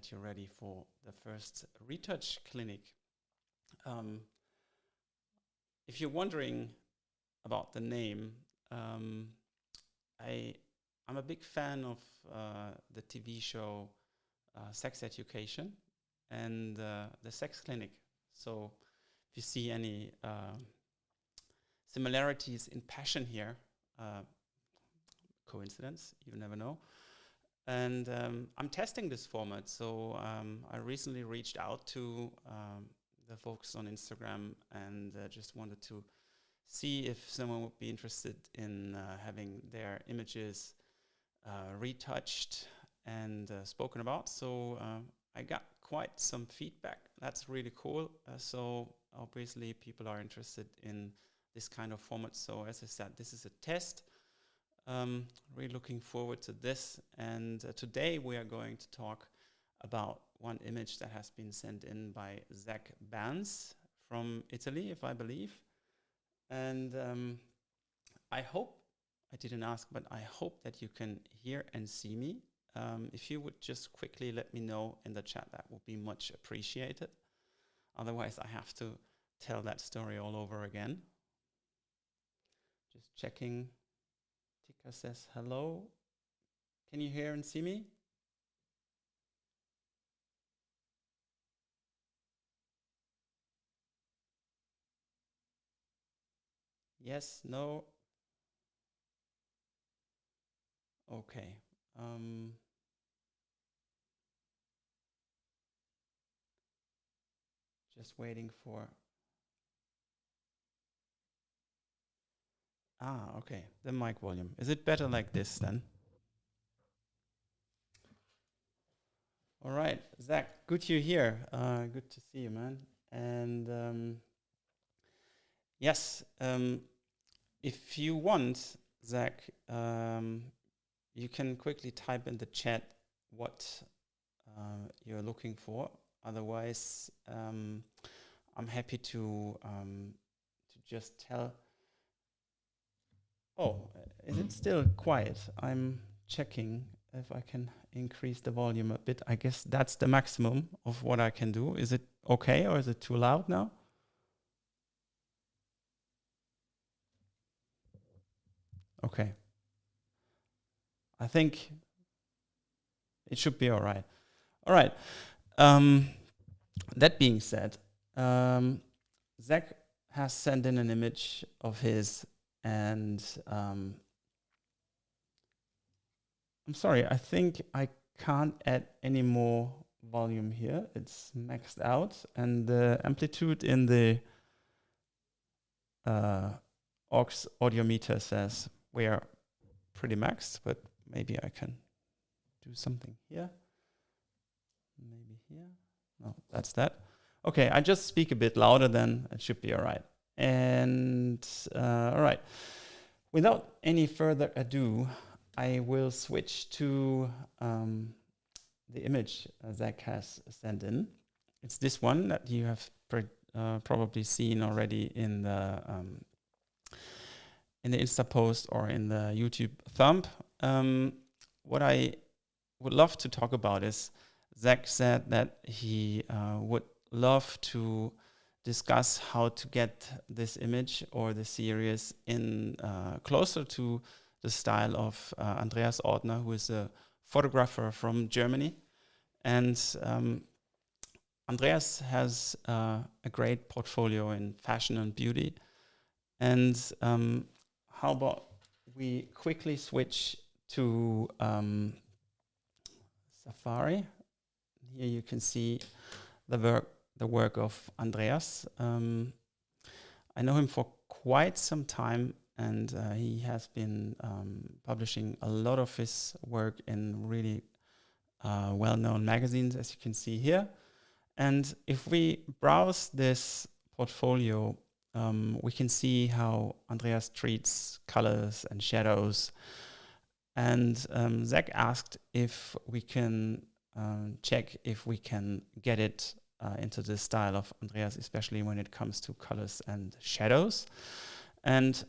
that you're ready for the first Retouch Clinic. If you're wondering about the name, I'm a big fan of the TV show Sex Education and the Sex Clinic. So if you see any similarities in passion here, coincidence, you never know. And I'm testing this format, so I recently reached out to the folks on Instagram and just wanted to see if someone would be interested in having their images retouched and spoken about. So I got quite some feedback. That's really cool. So obviously people are interested in this kind of format. So as I said, this is a test. Really looking forward to this. And today we are going to talk about one image that has been sent in by Zak Bance from Italy, if I believe. And I hope, I didn't ask, but I hope that you can hear and see me. If you would just quickly let me know in the chat, that would be much appreciated. Otherwise, I have to tell that story all over again. Just checking. Tika says hello. Can you hear and see me? Yes, no. Okay. Just waiting for... okay. The mic volume. Is it better like this then? All right. Zak, good you're here. Good to see you, man. And yes, if you want, Zak, you can quickly type in the chat what you're looking for. Otherwise, I'm happy to just tell. Oh, is it still quiet? I'm checking if I can increase the volume a bit. I guess that's the maximum of what I can do. Is it okay or is it too loud now? Okay. I think it should be all right. All right. That being said, Zak has sent in an image of his, and I'm sorry, I think I can't add any more volume here. It's maxed out, and the amplitude in the aux audio meter says we are pretty maxed, but maybe I can do something here. Maybe here. No, that's that. Okay, I just speak a bit louder, then it should be all right. And all right, without any further ado, I will switch to the image Zak has sent in. It's this one that you have probably seen already in the Insta post or in the YouTube thumb. What I would love to talk about is Zak said that he would love to discuss how to get this image or the series in closer to the style of Andreas Ortner, who is a photographer from Germany. And Andreas has a great portfolio in fashion and beauty. And how about we quickly switch to Safari. Here you can see the work of Andreas. I know him for quite some time, and he has been publishing a lot of his work in really well-known magazines, as you can see here. And if we browse this portfolio, we can see how Andreas treats colors and shadows. And Zak asked if we can check if we can get it into the style of Andreas, especially when it comes to colors and shadows. And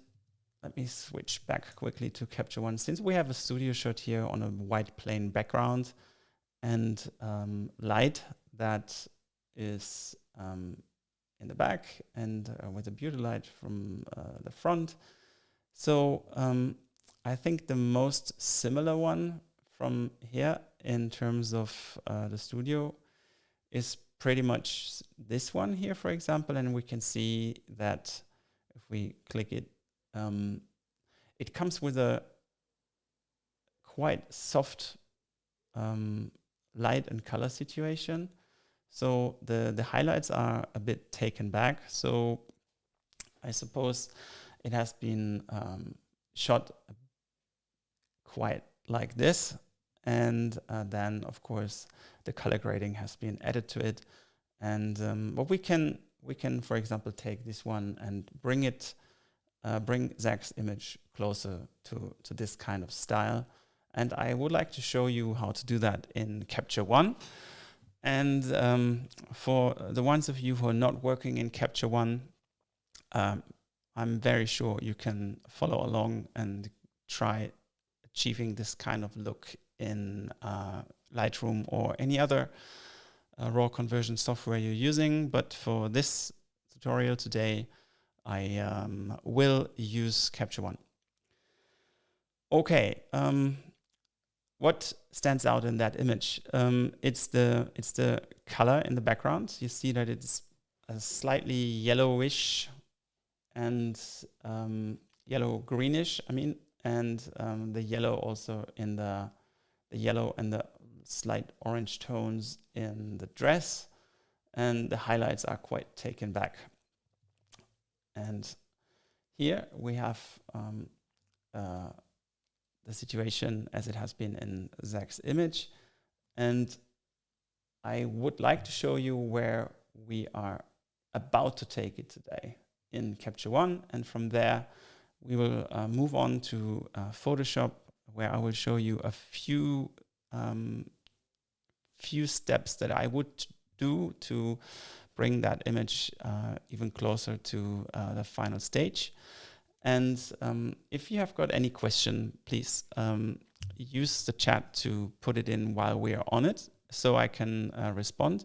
let me switch back quickly to Capture One. Since we have a studio shot here on a white plain background, and light that is in the back, and with a beauty light from the front. So I think the most similar one from here in terms of the studio is pretty much this one here, for example, and we can see that if we click it, it comes with a quite soft light and color situation. So the highlights are a bit taken back. So I suppose it has been shot quite like this. And then, of course, the color grading has been added to it. And what we can, for example, take this one and bring Zak's image closer to this kind of style. And I would like to show you how to do that in Capture One. And for the ones of you who are not working in Capture One, I'm very sure you can follow along and try achieving this kind of look in Lightroom or any other raw conversion software you're using. But for this tutorial today, I will use Capture One. Okay, what stands out in that image? It's the color in the background. You see that it's a slightly yellowish and yellow-greenish, I mean, and the yellow also in the yellow and the slight orange tones in the dress, and the highlights are quite taken back. And here we have the situation as it has been in Zak's image, and I would like to show you where we are about to take it today in Capture One, and from there we will move on to Photoshop, where I will show you a few steps that I would do to bring that image even closer to the final stage. And if you have got any question, please use the chat to put it in while we are on it, so I can respond,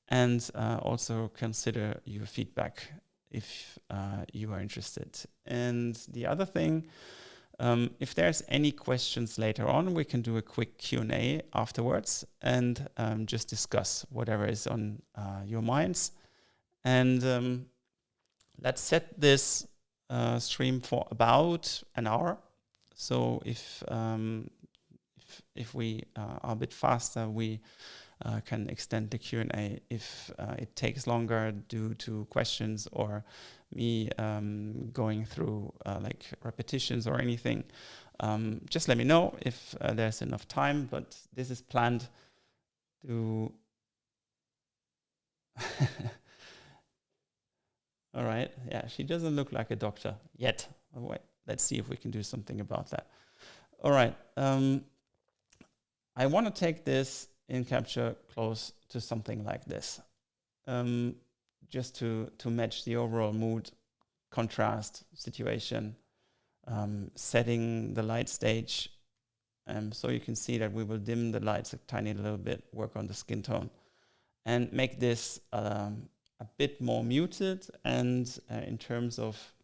and also consider your feedback if you are interested. And the other thing, if there's any questions later on, we can do a quick Q&A afterwards and just discuss whatever is on your minds. And let's set this stream for about an hour. So if we are a bit faster, we can extend the Q&A. If it takes longer due to questions or me going through like repetitions or anything, just let me know if there's enough time. But this is planned to all right, yeah, she doesn't look like a doctor yet. Oh, wait, let's see if we can do something about that. All right, I want to take this in Capture close to something like this, just to match the overall mood, contrast, situation, setting the light stage. So you can see that we will dim the lights a tiny little bit, work on the skin tone, and make this a bit more muted. And in terms of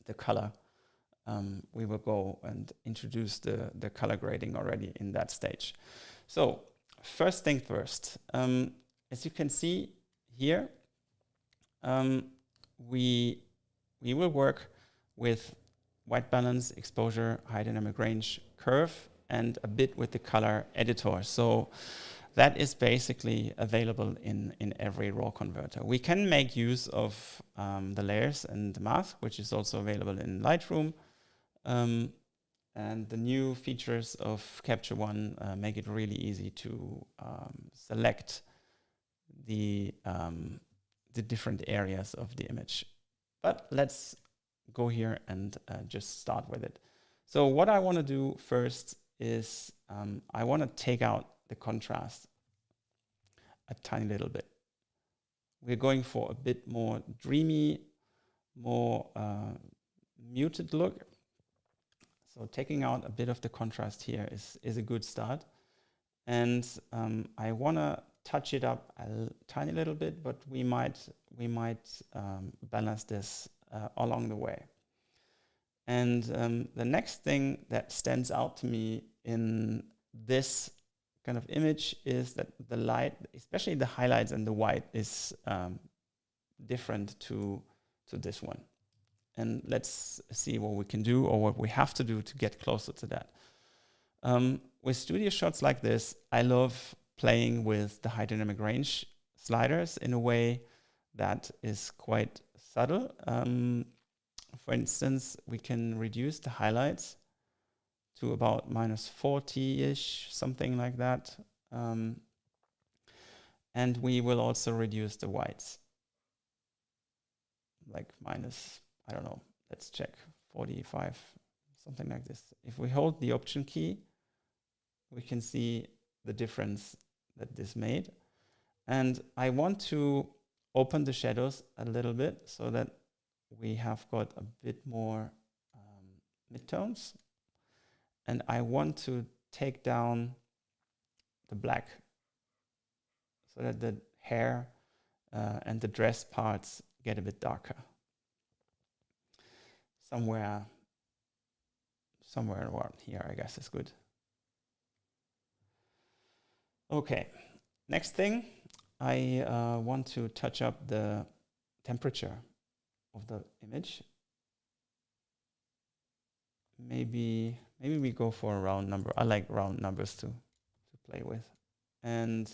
the color, we will go and introduce the color grading already in that stage. So first thing first, as you can see here, we will work with white balance, exposure, high dynamic range, curve, and a bit with the color editor. So that is basically available in every raw converter. We can make use of the layers and the mask, which is also available in Lightroom. And the new features of Capture One make it really easy to select the different areas of the image. But let's go here and just start with it. So what I want to do first is I want to take out the contrast a tiny little bit. We're going for a bit more dreamy, more muted look. So taking out a bit of the contrast here is a good start. And I want to touch it up a tiny little bit, but we might balance this along the way. And the next thing that stands out to me in this kind of image is that the light, especially the highlights and the white, is different to this one. And let's see what we can do or what we have to do to get closer to that. With studio shots like this, I love playing with the high dynamic range sliders in a way that is quite subtle. For instance, we can reduce the highlights to about -40-ish, something like that. And we will also reduce the whites, like minus, I don't know, let's check, 45, something like this. If we hold the Option key, we can see the difference that this made. And I want to open the shadows a little bit so that we have got a bit more midtones. And I want to take down the black so that the hair and the dress parts get a bit darker. Somewhere around here, I guess, is good. Okay, next thing, I want to touch up the temperature of the image. Maybe we go for a round number. I like round numbers to play with. And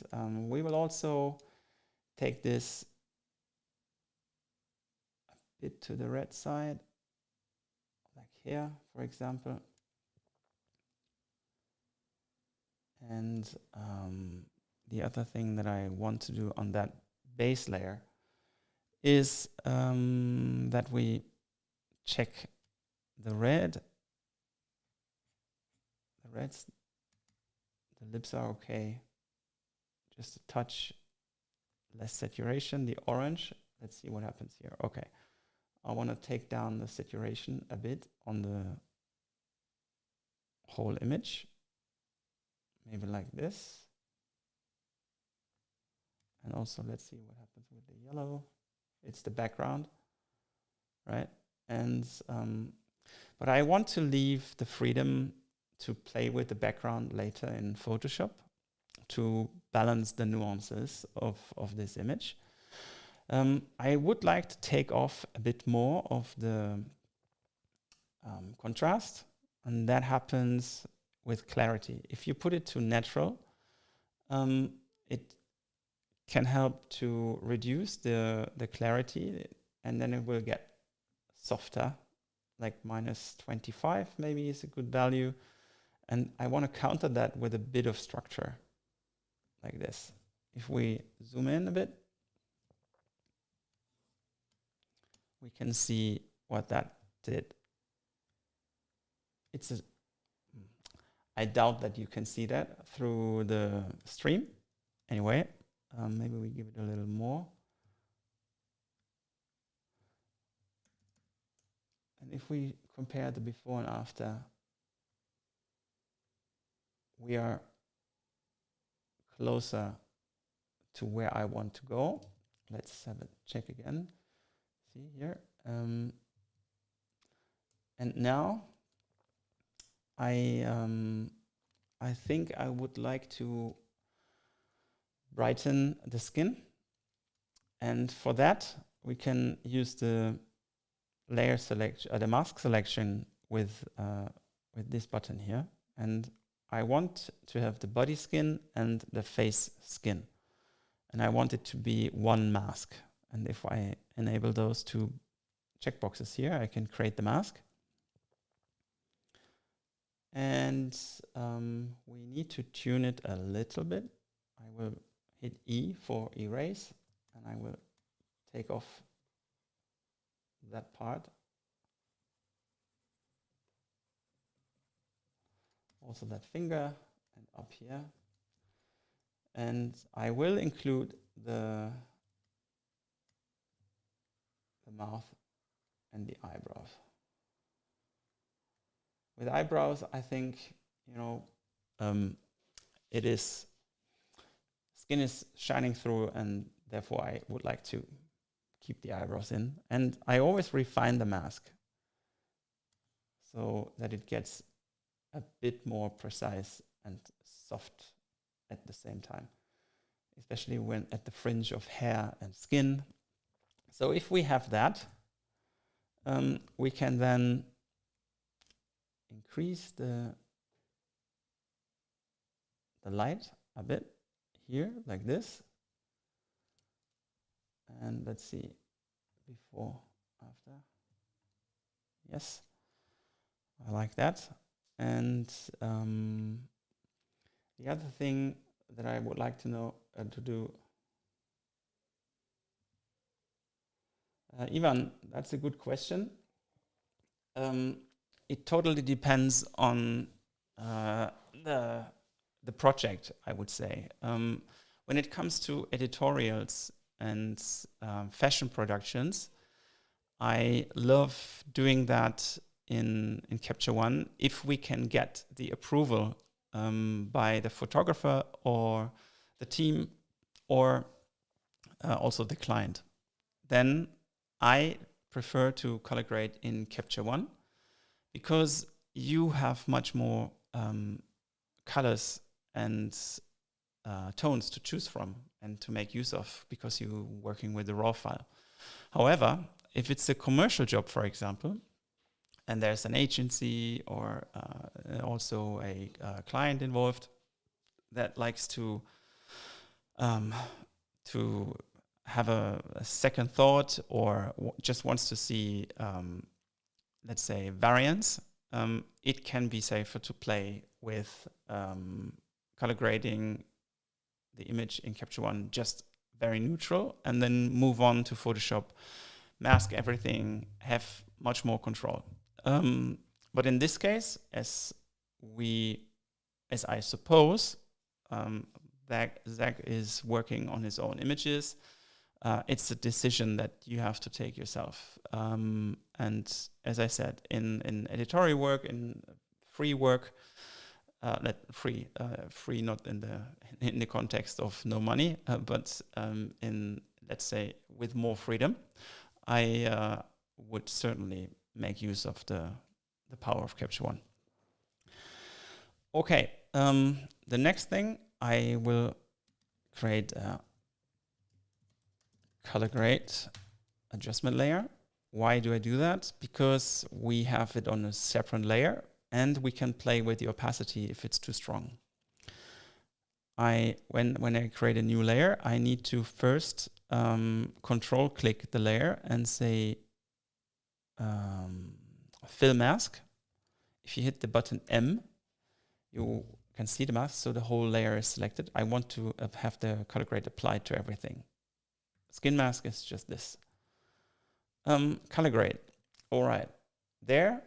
we will also take this a bit to the red side, like here, for example. And the other thing that I want to do on that base layer is that we check the red. The reds, the lips are okay. Just a touch less saturation. The orange, let's see what happens here. Okay, I want to take down the saturation a bit on the whole image. Maybe like this. And also let's see what happens with the yellow. It's the background, right? And but I want to leave the freedom to play with the background later in Photoshop to balance the nuances of this image. I would like to take off a bit more of the contrast, and that happens with clarity. If you put it to natural, it can help to reduce the clarity, and then it will get softer, like -25 maybe is a good value. And I want to counter that with a bit of structure, like this. If we zoom in a bit, we can see what that did. I doubt that you can see that through the stream. Anyway, maybe we give it a little more. And if we compare the before and after, we are closer to where I want to go. Let's have a check again. See here. And now I think I would like to brighten the skin. And for that, we can use the layer selection, the mask selection with this button here. And I want to have the body skin and the face skin. And I want it to be one mask. And if I enable those two checkboxes here, I can create the mask. And we need to tune it a little bit. I will hit E for erase, and I will take off that part. Also that finger and up here. And I will include the mouth and the eyebrows. With eyebrows, I think, it is, skin is shining through, and therefore I would like to keep the eyebrows in. And I always refine the mask so that it gets a bit more precise and soft at the same time, especially when at the fringe of hair and skin. So if we have that, we can then increase the light a bit here, like this. And let's see, before, after. Yes, I like that. And the other thing that I would like to know to do, Ivan, that's a good question. It totally depends on the project, I would say. When it comes to editorials and fashion productions, I love doing that in Capture One if we can get the approval by the photographer or the team or also the client. Then I prefer to color grade in Capture One because you have much more colors and tones to choose from and to make use of because you're working with the raw file. However, if it's a commercial job, for example, and there's an agency or also a client involved that likes to have a second thought or just wants to see, let's say, variants, it can be safer to play with color grading the image in Capture One just very neutral and then move on to Photoshop, mask everything, have much more control. But in this case, as I suppose, Zak is working on his own images. It's a decision that you have to take yourself. And as I said, in editorial work, in free work, free not in the context of no money, but in, let's say, with more freedom, I would certainly make use of the power of Capture One. Okay, the next thing, I will create a color grade adjustment layer. Why do I do that? Because we have it on a separate layer and we can play with the opacity if it's too strong. When I create a new layer, I need to first control click the layer and say fill mask. If you hit the button M, you can see the mask, so the whole layer is selected. I want to have the color grade applied to everything. Skin mask is just this. Color grade. All right. There,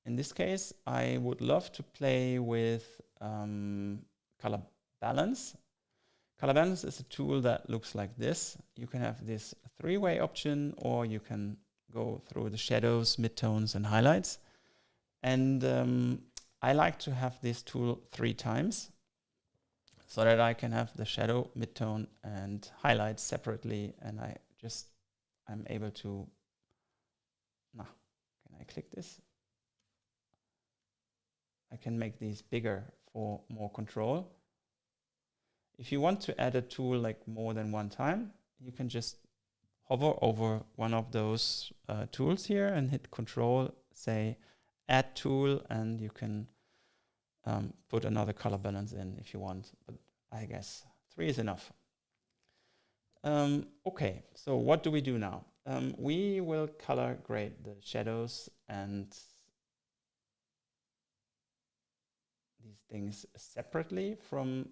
in this case, I would love to play with color balance. Color balance is a tool that looks like this. You can have this three-way option, or you can go through the shadows, midtones, and highlights. And I like to have this tool 3 times so that I can have the shadow, midtone, and highlights separately. And I'm able to, can I click this? I can make these bigger for more control. If you want to add a tool like more than one time, you can just hover over one of those tools here and hit Control, say Add Tool, and you can put another color balance in if you want. But I guess 3 is enough. Okay, so what do we do now? We will color grade the shadows and these things separately from,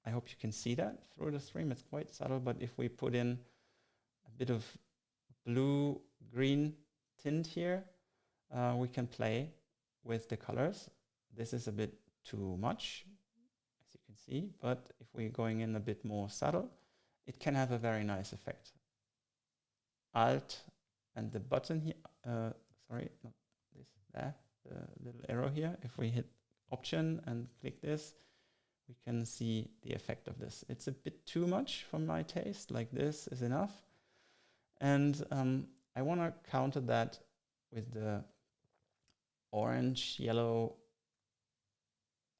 I hope you can see that through the stream. It's quite subtle, but if we put in a bit of blue-green tint here, we can play with the colors. This is a bit too much, as you can see, but if we're going in a bit more subtle, it can have a very nice effect. Alt and the button here, sorry, not this, there, the little arrow here. If we hit option and click this, we can see the effect of this. It's a bit too much for my taste, like this is enough. And I want to counter that with the orange, yellow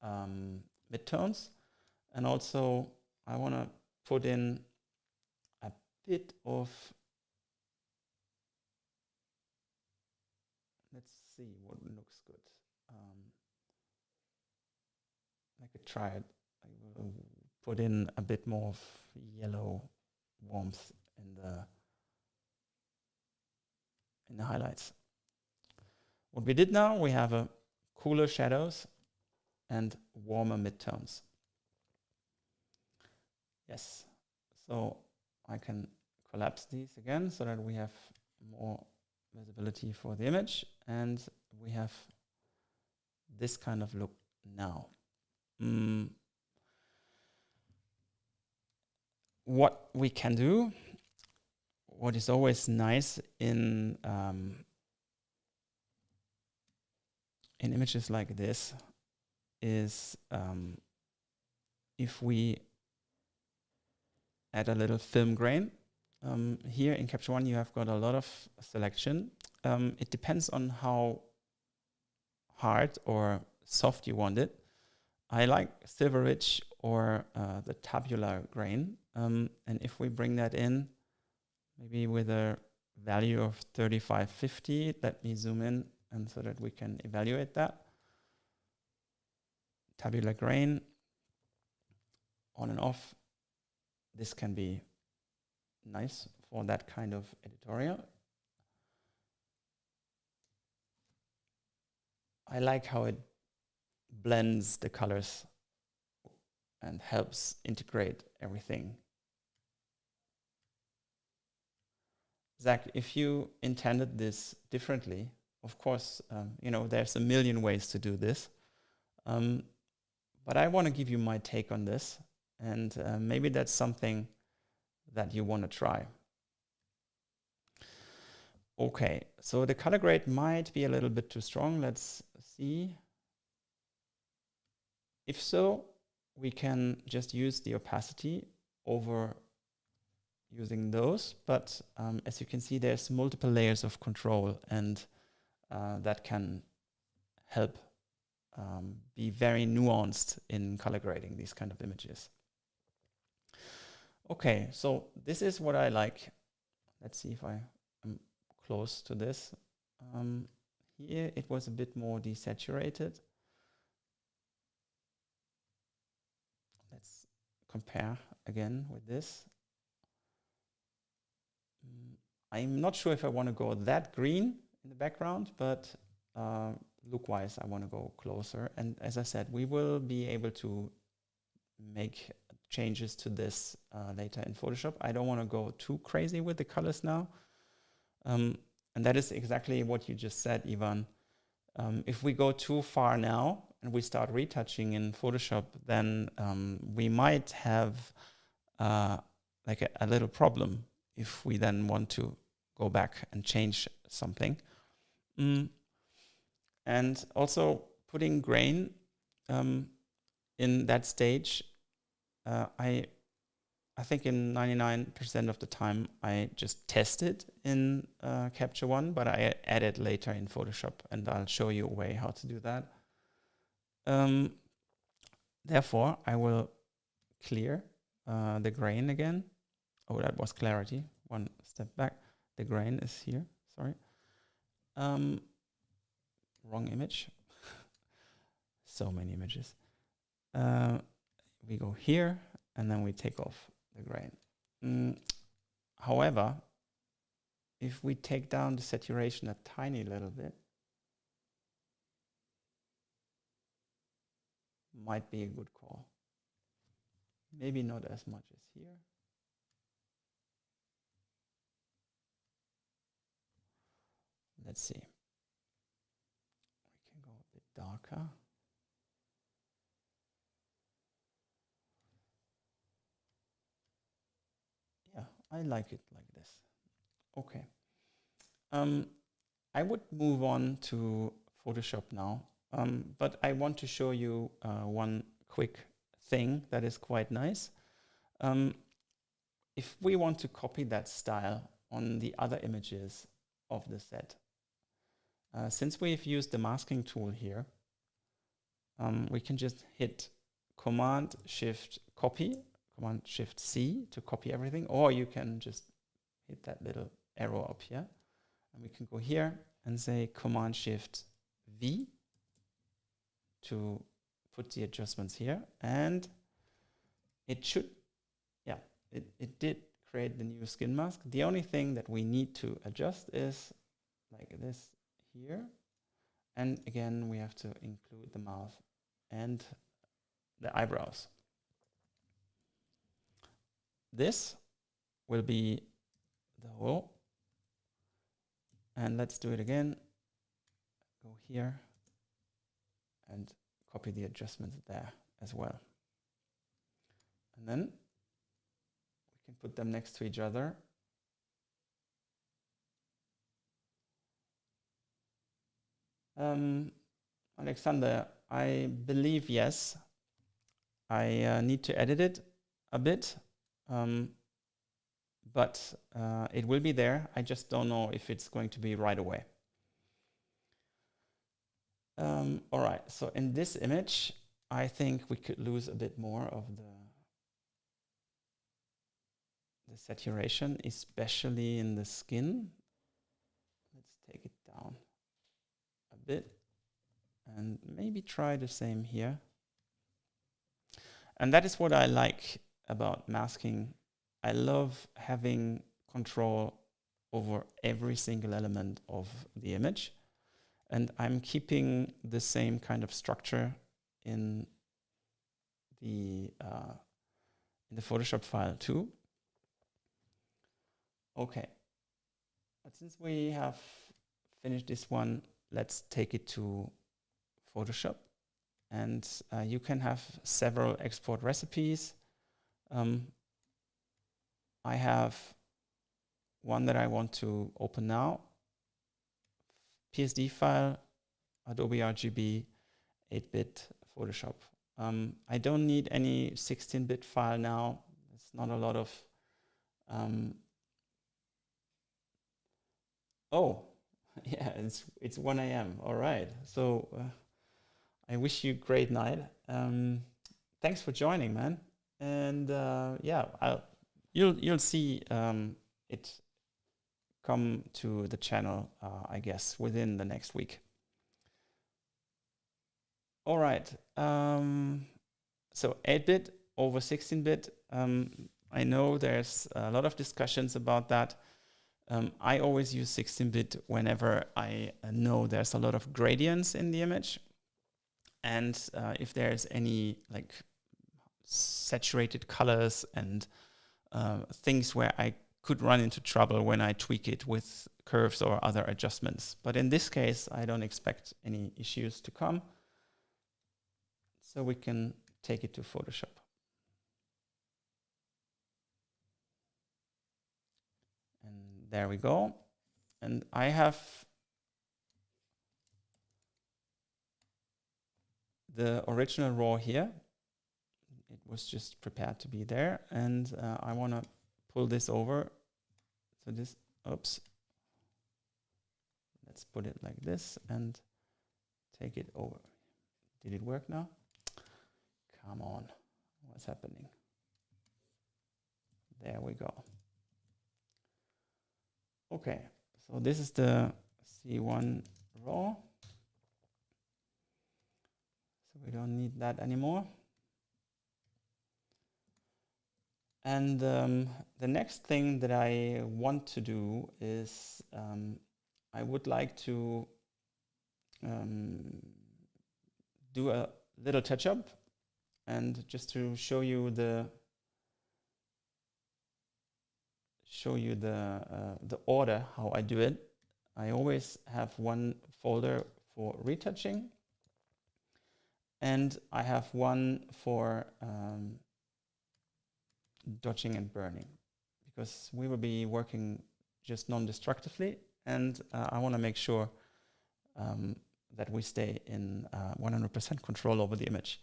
midtones. And also I want to put in a bit of, let's see what looks good. I could try it. I will put in a bit more of yellow warmth in the highlights. What we did now, we have a cooler shadows and warmer midtones. Yes, so I can collapse these again so that we have more visibility for the image, and we have this kind of look now. What we can do, what is always nice in images like this is if we add a little film grain. Here in Capture One you have got a lot of selection. It depends on how hard or soft you want it. I like silver rich or the tabular grain. And if we bring that in, maybe with a value of 3550, let me zoom in and so that we can evaluate that. Tabular grain, on and off. This can be nice for that kind of editorial. I like how it blends the colors and helps integrate everything. Zach, if you intended this differently, of course, there's a million ways to do this. But I want to give you my take on this, and maybe that's something that you want to try. Okay, so the color grade might be a little bit too strong. Let's see. If so, we can just use the opacity over using those, but as you can see, there's multiple layers of control, and that can help be very nuanced in color grading these kind of images. Okay, so this is what I like. Let's see if I am close to this. Here it was a bit more desaturated. Let's compare again with this. I'm not sure if I want to go that green in the background, but look-wise, I want to go closer. And as I said, we will be able to make changes to this later in Photoshop. I don't want to go too crazy with the colors now. And that is exactly what you just said, Ivan. If we go too far now and we start retouching in Photoshop, then we might have like a little problem if we then want to go back and change something. And also putting grain in that stage, I think in 99% of the time I just test it in Capture One, but I add it later in Photoshop, and I'll show you a way how to do that. Therefore, I will clear the grain again. Oh, that was clarity. One step back. The grain is here. Sorry. Wrong image. So many images. We go here, and then we take off the grain. However, if we take down the saturation a tiny little bit, might be a good call. Maybe not as much as here. Let's see. We can go a bit darker. Yeah, I like it like this. Okay. I would move on to Photoshop now. But I want to show you one quick thing that is quite nice. If we want to copy that style on the other images of the set, since we've used the masking tool here, we can just hit Command-Shift-Copy, Command-Shift-C to copy everything, or you can just hit that little arrow up here, and we can go here and say Command-Shift-V to put the adjustments here, and it should, yeah, it did create the new skin mask. The only thing that we need to adjust is like this here, and again we have to include the mouth and the eyebrows. This will be the whole, and let's do it again. Go here and copy the adjustments there as well. And then we can put them next to each other. Alexander, I believe yes. I need to edit it a bit, but it will be there. I just don't know if it's going to be right away. All right, so in this image, I think we could lose a bit more of the saturation, especially in the skin. Let's take it down a bit and maybe try the same here. And that is what I like about masking. I love having control over every single element of the image. And I'm keeping the same kind of structure in the Photoshop file too. Okay, but since we have finished this one, let's take it to Photoshop. And you can have several export recipes. I have one that I want to open now. PSD file, Adobe RGB, 8-bit Photoshop. I don't need any 16-bit file now. It's not a lot of... oh, yeah, it's 1 a.m. All right. So I wish you a great night. Thanks for joining, man. And yeah, you'll see it come to the channel, I guess, within the next week. All right. So 8-bit over 16-bit. I know there's a lot of discussions about that. I always use 16-bit whenever I know there's a lot of gradients in the image. And if there's any like saturated colors and things where I could run into trouble when I tweak it with curves or other adjustments. But in this case, I don't expect any issues to come. So we can take it to Photoshop. And there we go. And I have the original raw here. It was just prepared to be there. And I want to pull this over. So this, oops. Let's put it like this and take it over. Did it work now? Come on. What's happening? There we go. Okay. So this is the C1 raw. So we don't need that anymore. And the next thing that I want to do is I would like to do a little touch-up, and just to show you the order how I do it. I always have one folder for retouching, and I have one for dodging and burning, because we will be working just non-destructively, and I want to make sure that we stay in 100% control over the image.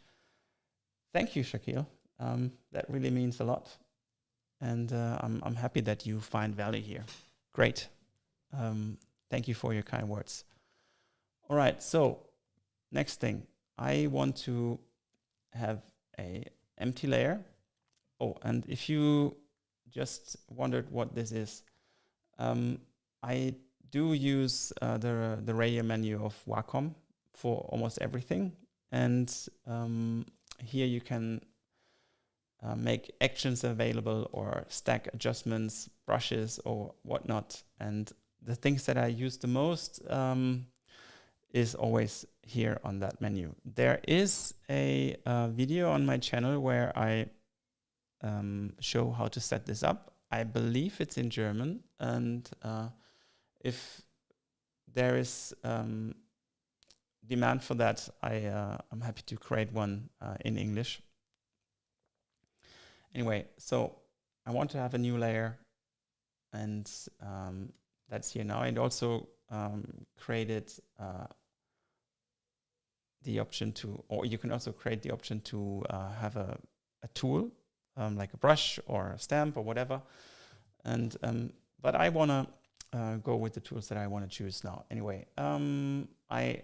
Thank you, Shakil. That really means a lot. And I'm happy that you find value here. Great. Thank you for your kind words. All right, so next thing. I want to have an empty layer. Oh, and if you just wondered what this is, I do use the layer menu of Wacom for almost everything. And here you can make actions available or stack adjustments, brushes or whatnot. And the things that I use the most is always here on that menu. There is a video on my channel where I show how to set this up. I believe it's in German, and if there is demand for that, I'm happy to create one in English. Anyway, so I want to have a new layer, and that's here now. And also created the option to, or you can also create the option to have a tool, like a brush or a stamp or whatever. And but I want to go with the tools that I want to choose now. Anyway, I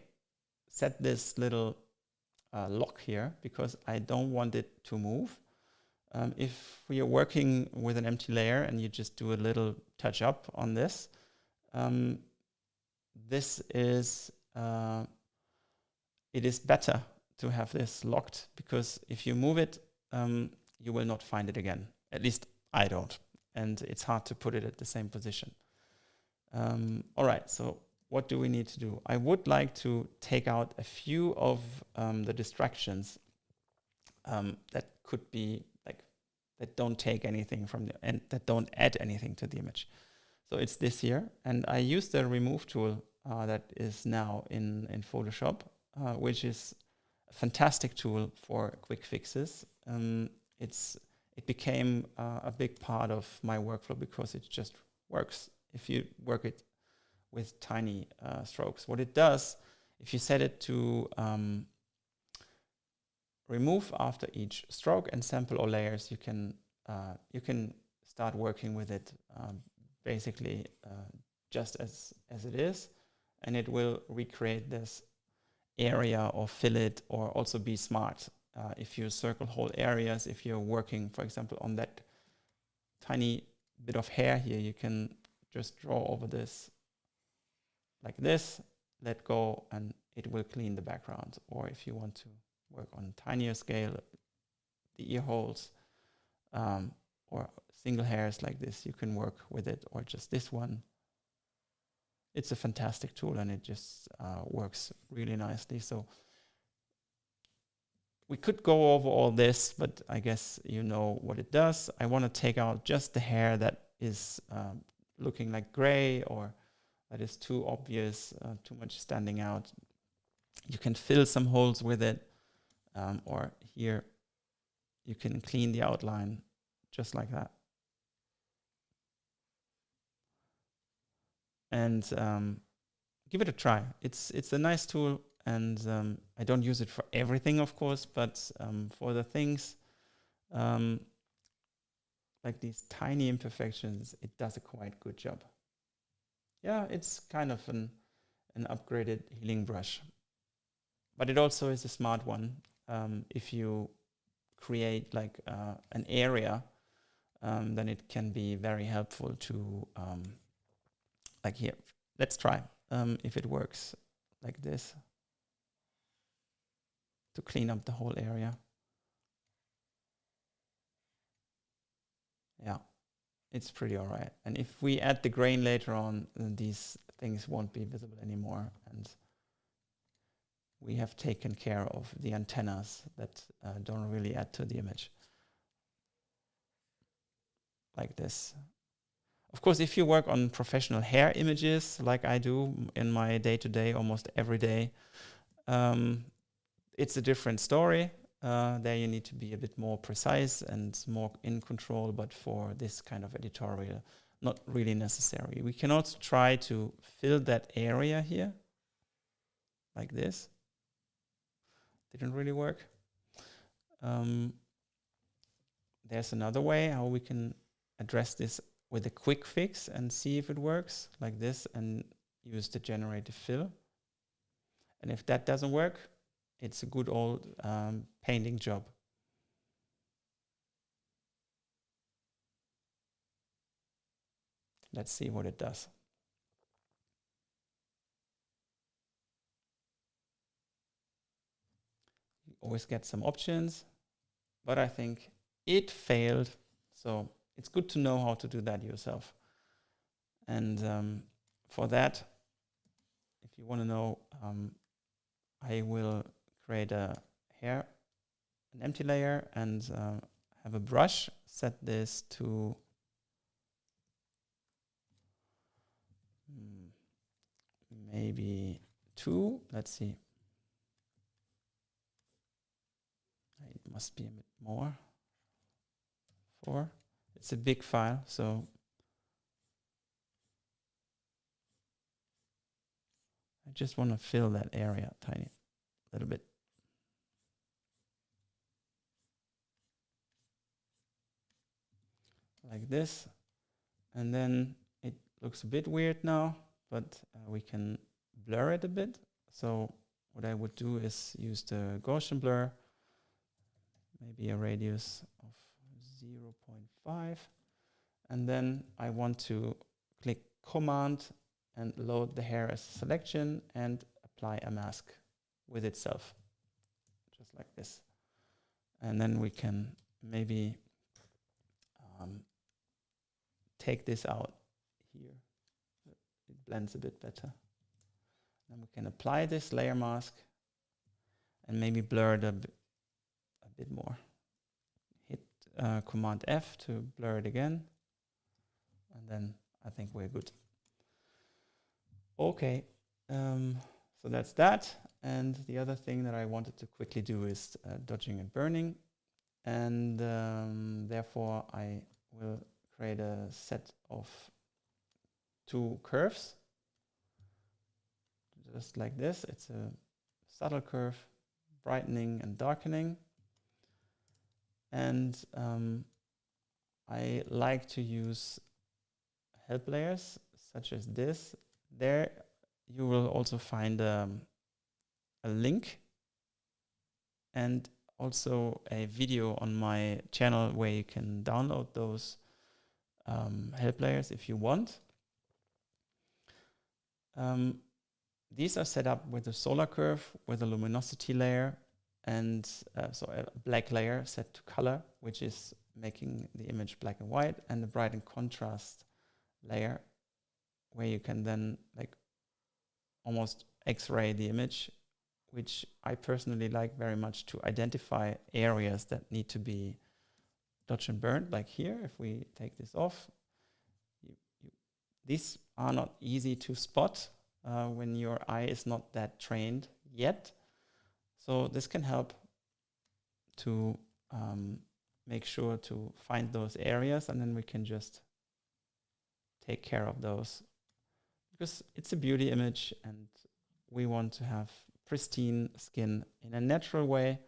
set this little lock here because I don't want it to move. If we are working with an empty layer and you just do a little touch up on this, this is it is better to have this locked, because if you move it, you will not find it again. At least I don't, and it's hard to put it at the same position. All right, so what do we need to do? I would like to take out a few of the distractions that could be like, that don't take anything from the, and that don't add anything to the image. So it's this here, and I use the remove tool that is now in Photoshop, which is a fantastic tool for quick fixes. It became a big part of my workflow because it just works if you work it with tiny strokes. What it does, if you set it to remove after each stroke and sample all layers, you can start working with it basically just as it is, and it will recreate this area or fillet, or also be smart. If you circle whole areas, if you're working, for example, on that tiny bit of hair here, you can just draw over this like this, let go, and it will clean the background. Or if you want to work on tinier scale, the ear holes, or single hairs like this, you can work with it, or just this one. It's a fantastic tool, and it just works really nicely. So we could go over all this, but I guess you know what it does. I want to take out just the hair that is looking like gray, or that is too obvious, too much standing out. You can fill some holes with it, or here you can clean the outline just like that. And give it a try. It's a nice tool, and I don't use it for everything, of course, but for the things like these tiny imperfections, it does a quite good job. Yeah, it's kind of an upgraded healing brush, but it also is a smart one. If you create like an area, then it can be very helpful to like here. Let's try if it works like this to clean up the whole area. Yeah, it's pretty all right. And if we add the grain later on, then these things won't be visible anymore. And we have taken care of the antennas that don't really add to the image. Like this. Of course, if you work on professional hair images, like I do in my day-to-day, almost every day, it's a different story. There you need to be a bit more precise and more in control, but for this kind of editorial, not really necessary. We can also try to fill that area here like this. Didn't really work. There's another way how we can address this with a quick fix and see if it works, like this, and use the generative fill. And if that doesn't work, it's a good old painting job. Let's see what it does. You always get some options, but I think it failed. So it's good to know how to do that yourself. And for that, if you want to know, I will create an empty layer, and have a brush. Set this to maybe 2. Let's see. It must be a bit more. 4. It's a big file, so I just want to fill that area tiny, a little bit. Like this. And then it looks a bit weird now, but we can blur it a bit. So what I would do is use the Gaussian blur, maybe a radius of 0.5. And then I want to click Command and load the hair as a selection and apply a mask with itself, just like this. And then we can maybe take this out here. It blends a bit better. Then we can apply this layer mask and maybe blur it a bit more. Hit Command F to blur it again. And then I think we're good. Okay, so that's that. And the other thing that I wanted to quickly do is dodging and burning. And therefore I will create a set of 2 curves, just like this. It's a subtle curve, brightening and darkening. And I like to use help layers such as this. There you will also find a link and also a video on my channel where you can download those help layers if you want. These are set up with a solar curve, with a luminosity layer, and so a black layer set to color, which is making the image black and white, and a bright and contrast layer where you can then like almost X-ray the image, which I personally like very much to identify areas that need to be dodged and burned, like here. If we take this off, these are not easy to spot when your eye is not that trained yet. So this can help to make sure to find those areas, and then we can just take care of those, because it's a beauty image and we want to have pristine skin in a natural way,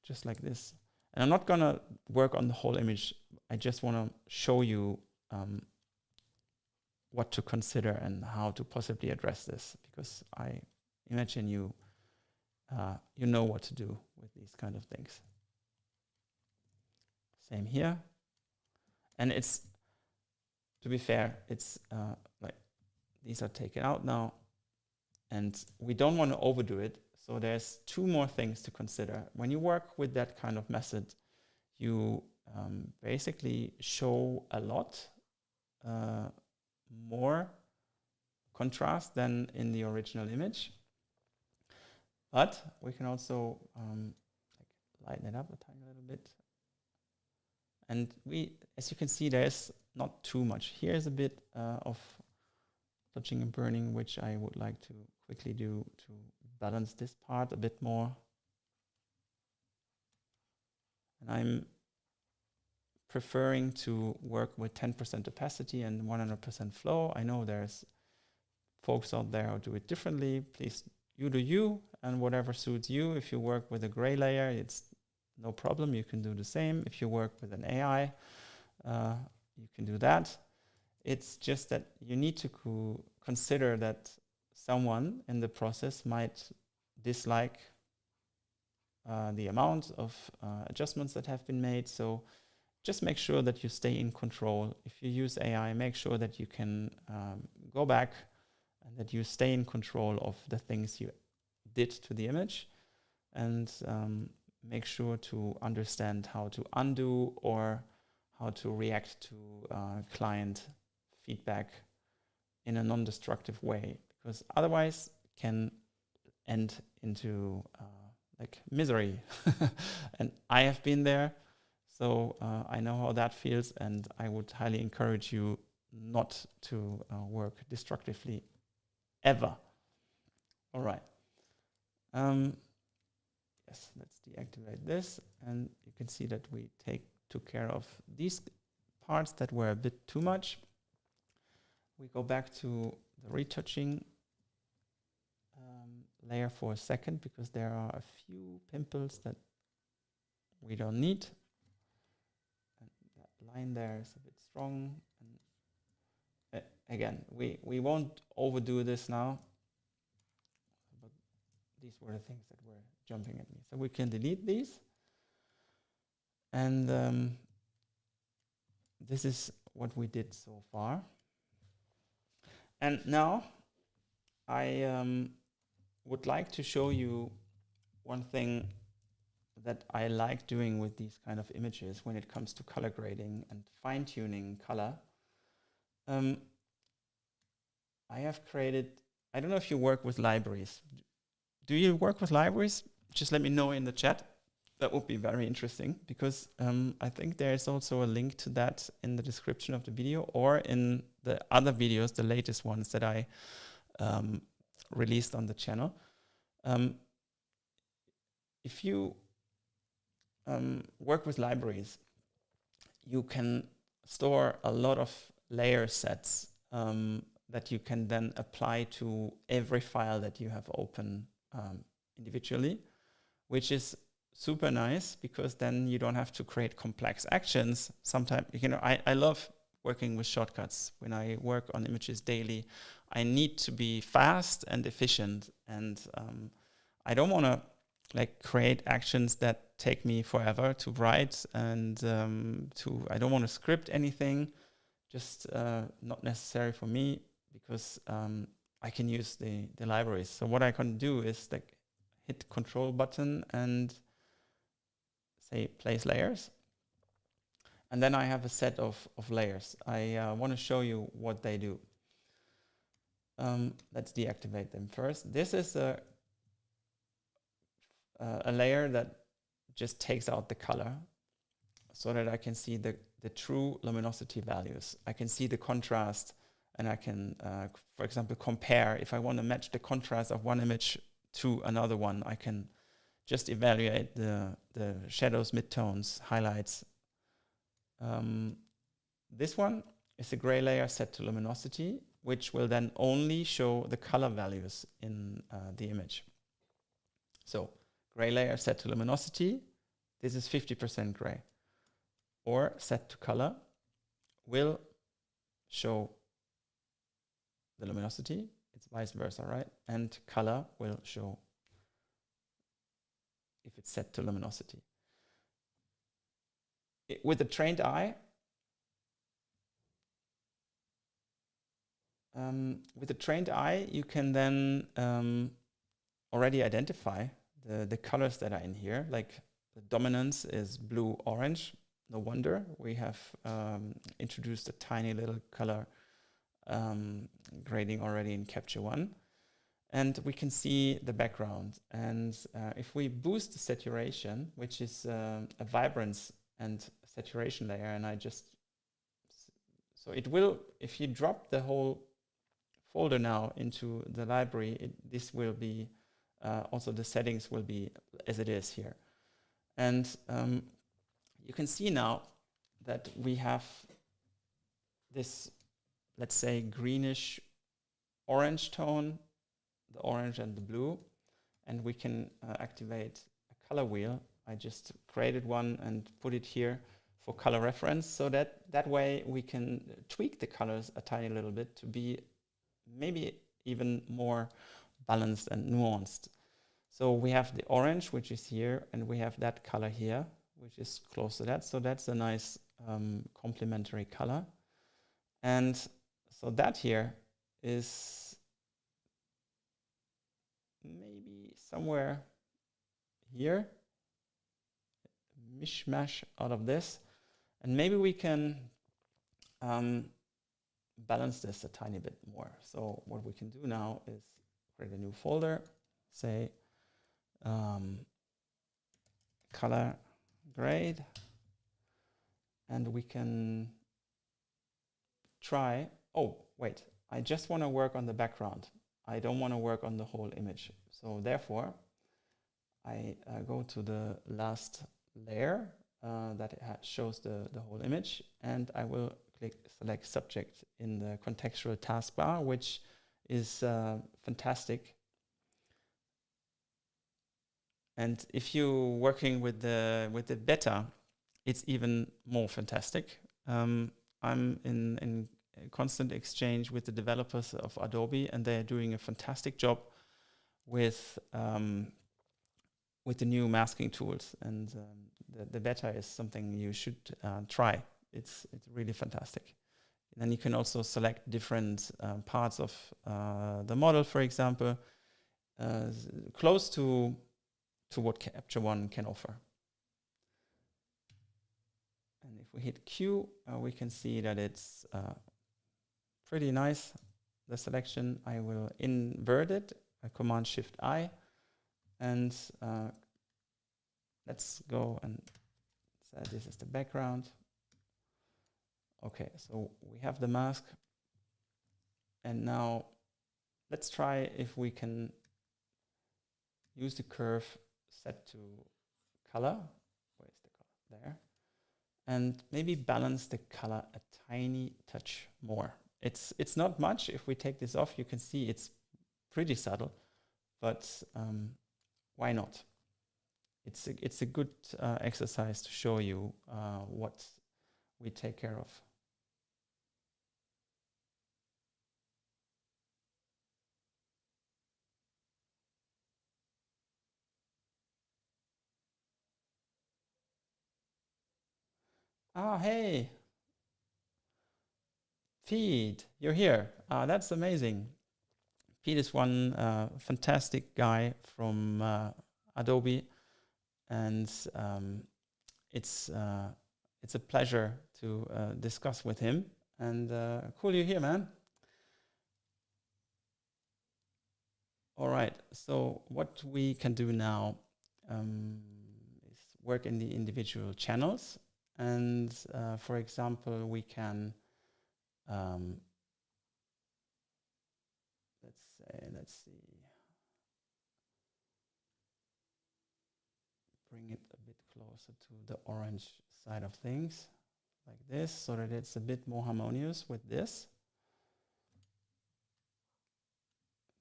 just like this. And I'm not gonna work on the whole image. I just want to show you what to consider and how to possibly address this, because I imagine you know what to do with these kind of things. Same here. And it's, to be fair, it's like these are taken out now, and we don't want to overdo it. So there's 2 more things to consider. When you work with that kind of method, you basically show a lot more contrast than in the original image. But we can also lighten it up a tiny little bit. And as you can see, there's not too much. Here's a bit of dodging and burning, which I would like to quickly do to balance this part a bit more. And I'm preferring to work with 10% opacity and 100% flow. I know there's folks out there who do it differently, please, you do you, and whatever suits you. If you work with a gray layer, it's no problem. You can do the same. If you work with an AI, you can do that. It's just that you need to consider that someone in the process might dislike the amount of adjustments that have been made. So just make sure that you stay in control. If you use AI, make sure that you can go back and that you stay in control of the things you did to the image, and make sure to understand how to undo or how to react to client feedback in a non-destructive way, because otherwise it can end into like misery. And I have been there, so I know how that feels, and I would highly encourage you not to work destructively ever. All right. Yes, let's deactivate this, and you can see that we took care of these parts that were a bit too much. We go back to the retouching layer for a second, because there are a few pimples that we don't need. And that line there is a bit strong. And again, we won't overdo this now, but these were the things that were jumping at me. So we can delete these. And this is what we did so far. And now I would like to show you one thing that I like doing with these kind of images when it comes to color grading and fine-tuning color. I have created, I don't know if you work with libraries. Do you work with libraries? Just let me know in the chat. That would be very interesting, because I think there is also a link to that in the description of the video, or in the other videos, the latest ones that I released on the channel. If you work with libraries, you can store a lot of layer sets that you can then apply to every file that you have open individually, which is super nice, because then you don't have to create complex actions. Sometimes, I love working with shortcuts. When I work on images daily, I need to be fast and efficient, and I don't want to like create actions that take me forever to write, and I don't want to script anything, just not necessary for me, because I can use the libraries. So what I can do is like hit Control button and say place layers, and then I have a set of layers. I want to show you what they do. Let's deactivate them first. This is a layer that just takes out the color, so that I can see the true luminosity values. I can see the contrast, and I can, for example, compare. If I want to match the contrast of one image to another one, I can just evaluate the shadows, midtones, highlights. This one is a gray layer set to luminosity, which will then only show the color values in the image. So gray layer set to luminosity, this is 50% gray. Or set to color will show the luminosity, it's vice versa, right? And color will show if it's set to luminosity. With a trained eye, you can then already identify the colors that are in here. Like the dominance is blue-orange. No wonder, we have introduced a tiny little color grading already in Capture One. And we can see the background. And if we boost the saturation, which is a vibrance and saturation layer, and so it will, if you drop the whole folder now into the library, this will be, also the settings will be as it is here. And you can see now that we have this, let's say, greenish orange tone, the orange and the blue, and we can activate a color wheel. I just created one and put it here for color reference, so that way we can tweak the colors a tiny little bit to be maybe even more balanced and nuanced. So we have the orange, which is here, and we have that color here, which is close to that. So that's a nice complementary color. And so that here is maybe somewhere here, mishmash out of this. And maybe we can balance this a tiny bit more. So what we can do now is create a new folder, say color grade, and we can try, oh wait, I just want to work on the background. I don't want to work on the whole image. So therefore I go to the last layer that shows the whole image, and I will select subject in the contextual taskbar, which is fantastic. And if you're working with the beta, it's even more fantastic. I'm in constant exchange with the developers of Adobe, and they're doing a fantastic job with the new masking tools. And the beta is something you should try. It's really fantastic. And then you can also select different parts of the model, for example, close to what Capture One can offer. And if we hit Q, we can see that it's pretty nice, the selection. I will invert it, Command Shift I, and let's go and say this is the background. Okay, so we have the mask, and now let's try if we can use the curve set to color. Where's the color? There. And maybe balance the color a tiny touch more. It's not much. If we take this off, you can see it's pretty subtle, but why not? It's a good exercise to show you what we take care of. Ah, hey, Pete, you're here. That's amazing. Pete is one fantastic guy from Adobe, and it's a pleasure to discuss with him. And cool you're here, man. All right, so what we can do now is work in the individual channels. And for example, we can, let's see, bring it a bit closer to the orange side of things, like this, so that it's a bit more harmonious with this.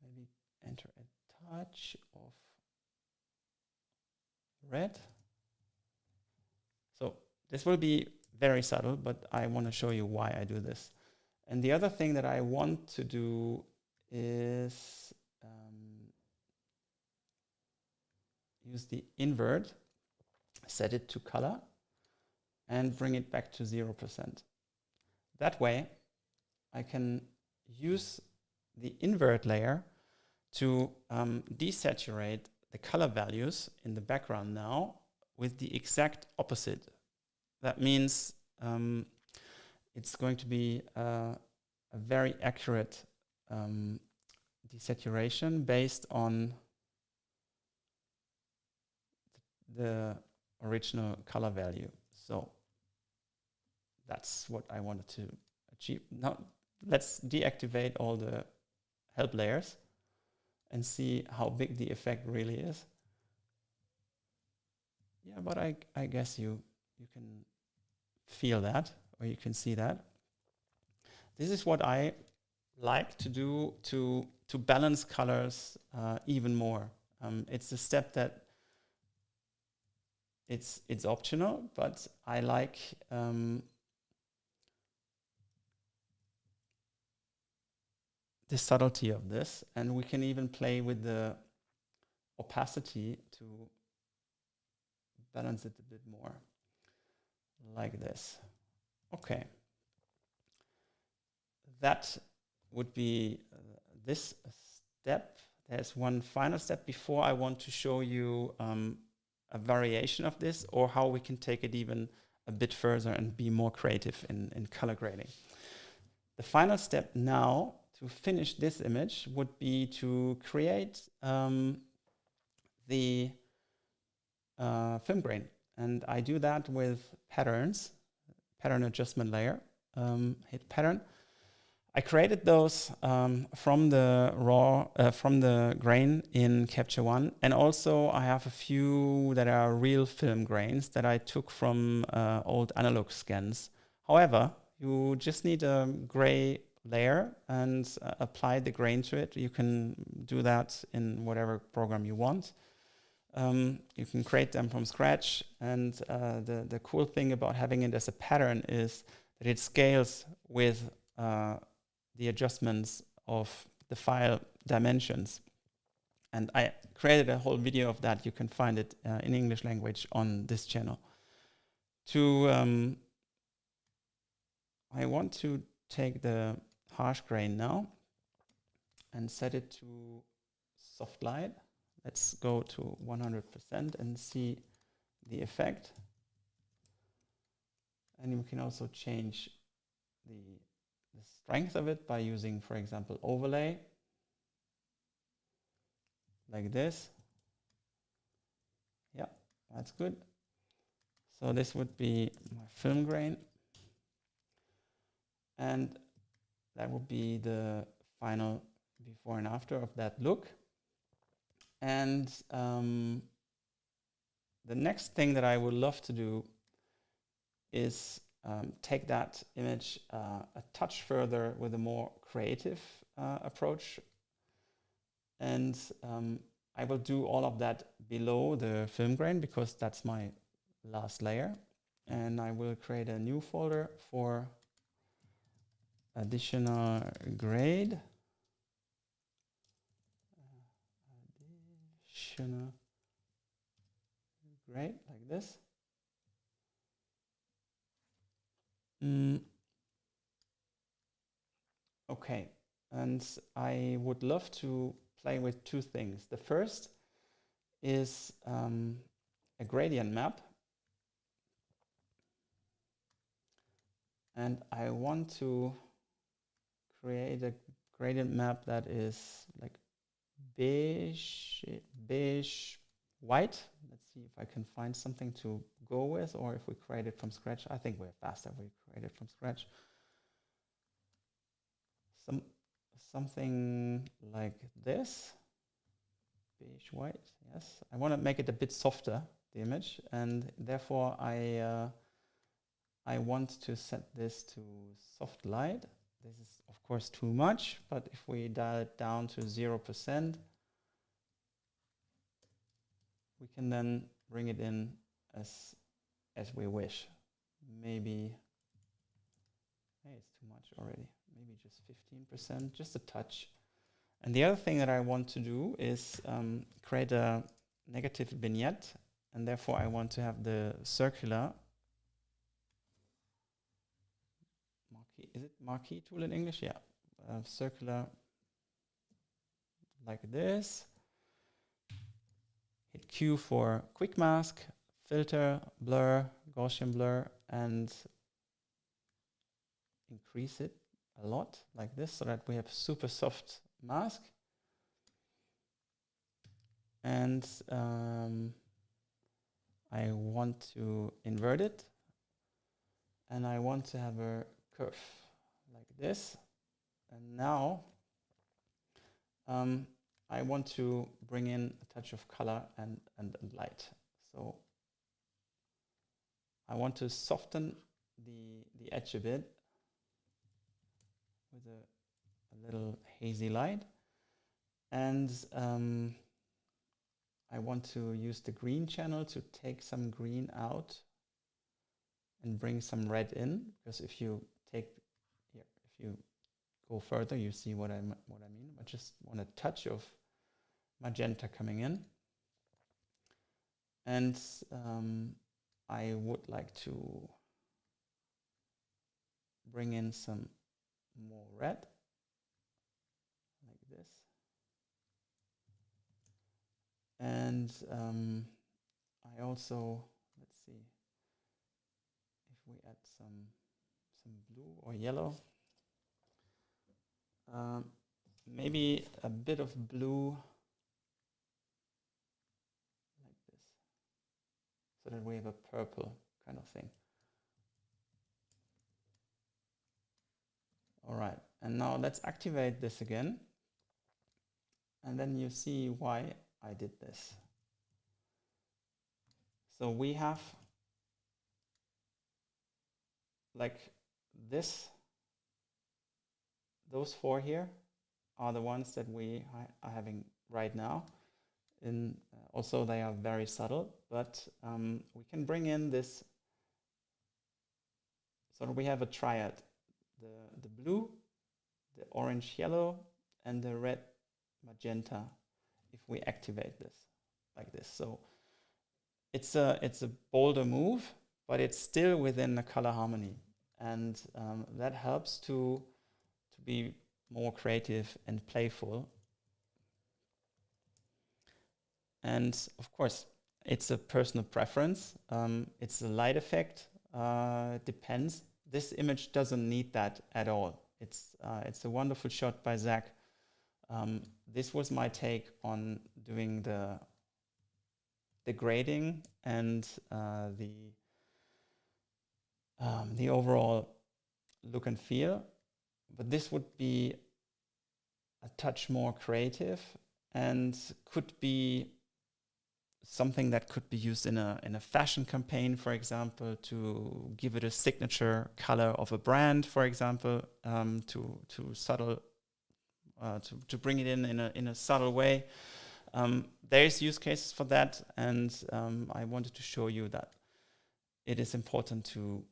Maybe enter a touch of red. So this will be very subtle, but I want to show you why I do this. And the other thing that I want to do is use the invert, set it to color, and bring it back to 0%. That way, I can use the invert layer to desaturate the color values in the background now with the exact opposite. That means it's going to be a very accurate desaturation based on the original color value. So that's what I wanted to achieve. Now let's deactivate all the help layers and see how big the effect really is. Yeah, but I guess you can feel that, or you can see that. This is what I like to do to balance colors even more. It's a step that it's optional, but I like the subtlety of this, and we can even play with the opacity to balance it a bit more, like this. Okay. That would be this step. There's one final step before I want to show you a variation of this, or how we can take it even a bit further and be more creative in color grading. The final step now to finish this image would be to create the film grain. And I do that with patterns, pattern adjustment layer, hit pattern. I created those from the grain in Capture One, and also I have a few that are real film grains that I took from old analog scans. However, you just need a gray layer and apply the grain to it. You can do that in whatever program you want. You can create them from scratch, and the cool thing about having it as a pattern is that it scales with the adjustments of the file dimensions. And I created a whole video of that. You can find it in English language on this channel. I want to take the harsh grain now and set it to soft light. Let's go to 100% and see the effect. And you can also change the strength of it by using, for example, overlay, like this. Yeah, that's good. So this would be my film grain. And that would be the final before and after of that look. And the next thing that I would love to do is take that image a touch further with a more creative approach. And I will do all of that below the film grain because that's my last layer. And I will create a new folder for additional grade. Additional grade, like this. Okay, and I would love to play with two things. The first is a gradient map. And I want to create a gradient map that is like beige white. Let's see if I can find something to go with, or if we create it from scratch. I think we're faster if we create it from scratch. Something like this, beige white. Yes, I want to make it a bit softer, the image, and therefore I want to set this to soft light. This is of course too much, but if we dial it down to 0%, we can then bring it in as we wish. Maybe, hey, it's too much already. Maybe just 15%, just a touch. And the other thing that I want to do is create a negative vignette, and therefore I want to have the circular marquee. Is it marquee tool in English? Yeah, circular like this. Hit Q for quick mask, filter, blur, Gaussian blur, and increase it a lot like this so that we have super soft mask. And I want to invert it, and I want to have a curve like this. And now I want to bring in a touch of color and light. So I want to soften the edge a bit with a little hazy light. And I want to use the green channel to take some green out and bring some red in, because if you go further, you see what I mean. I just want a touch of magenta coming in. And I would like to bring in some more red, like this. And I also, let's see, if we add some blue or yellow, maybe a bit of blue, like this, so that we have a purple kind of thing. All right, and now let's activate this again. And then you see why I did this. So we have like this, those four here are the ones that we are having right now. Also they are very subtle, but we can bring in this, so that we have a triad, the blue, the orange yellow, and the red magenta, if we activate this like this. So it's a bolder move, but it's still within the color harmony, and that helps to be more creative and playful. And of course, it's a personal preference. It's a light effect. It depends. This image doesn't need that at all. It's a wonderful shot by Zak. This was my take on doing the grading and the overall look and feel. But this would be a touch more creative and could be something that could be used in a fashion campaign, for example, to give it a signature color of a brand, for example, to bring it in a subtle way. There's use cases for that, and I wanted to show you that it is important to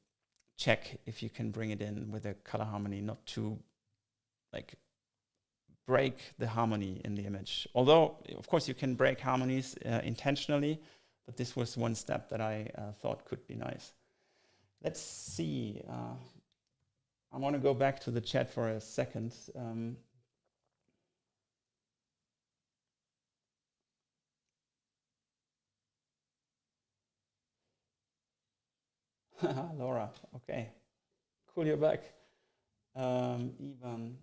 check if you can bring it in with a color harmony, not to like break the harmony in the image. Although, of course, you can break harmonies intentionally, but this was one step that I thought could be nice. Let's see. I want to go back to the chat for a second. Laura, okay. Cool, you're back. Ivan.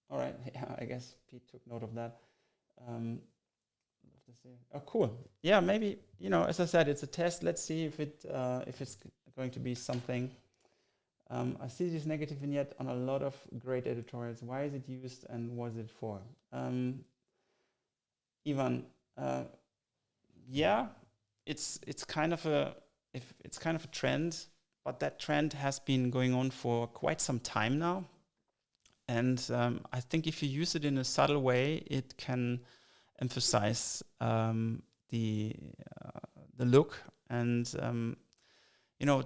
All right, yeah, I guess Pete took note of that. Oh, cool. Yeah, maybe, as I said, it's a test. Let's see if it's going to be something. I see this negative vignette on a lot of great editorials. Why is it used and what is it for? Ivan, yeah, it's kind of a trend, but that trend has been going on for quite some time now. And I think if you use it in a subtle way, it can emphasize the look. And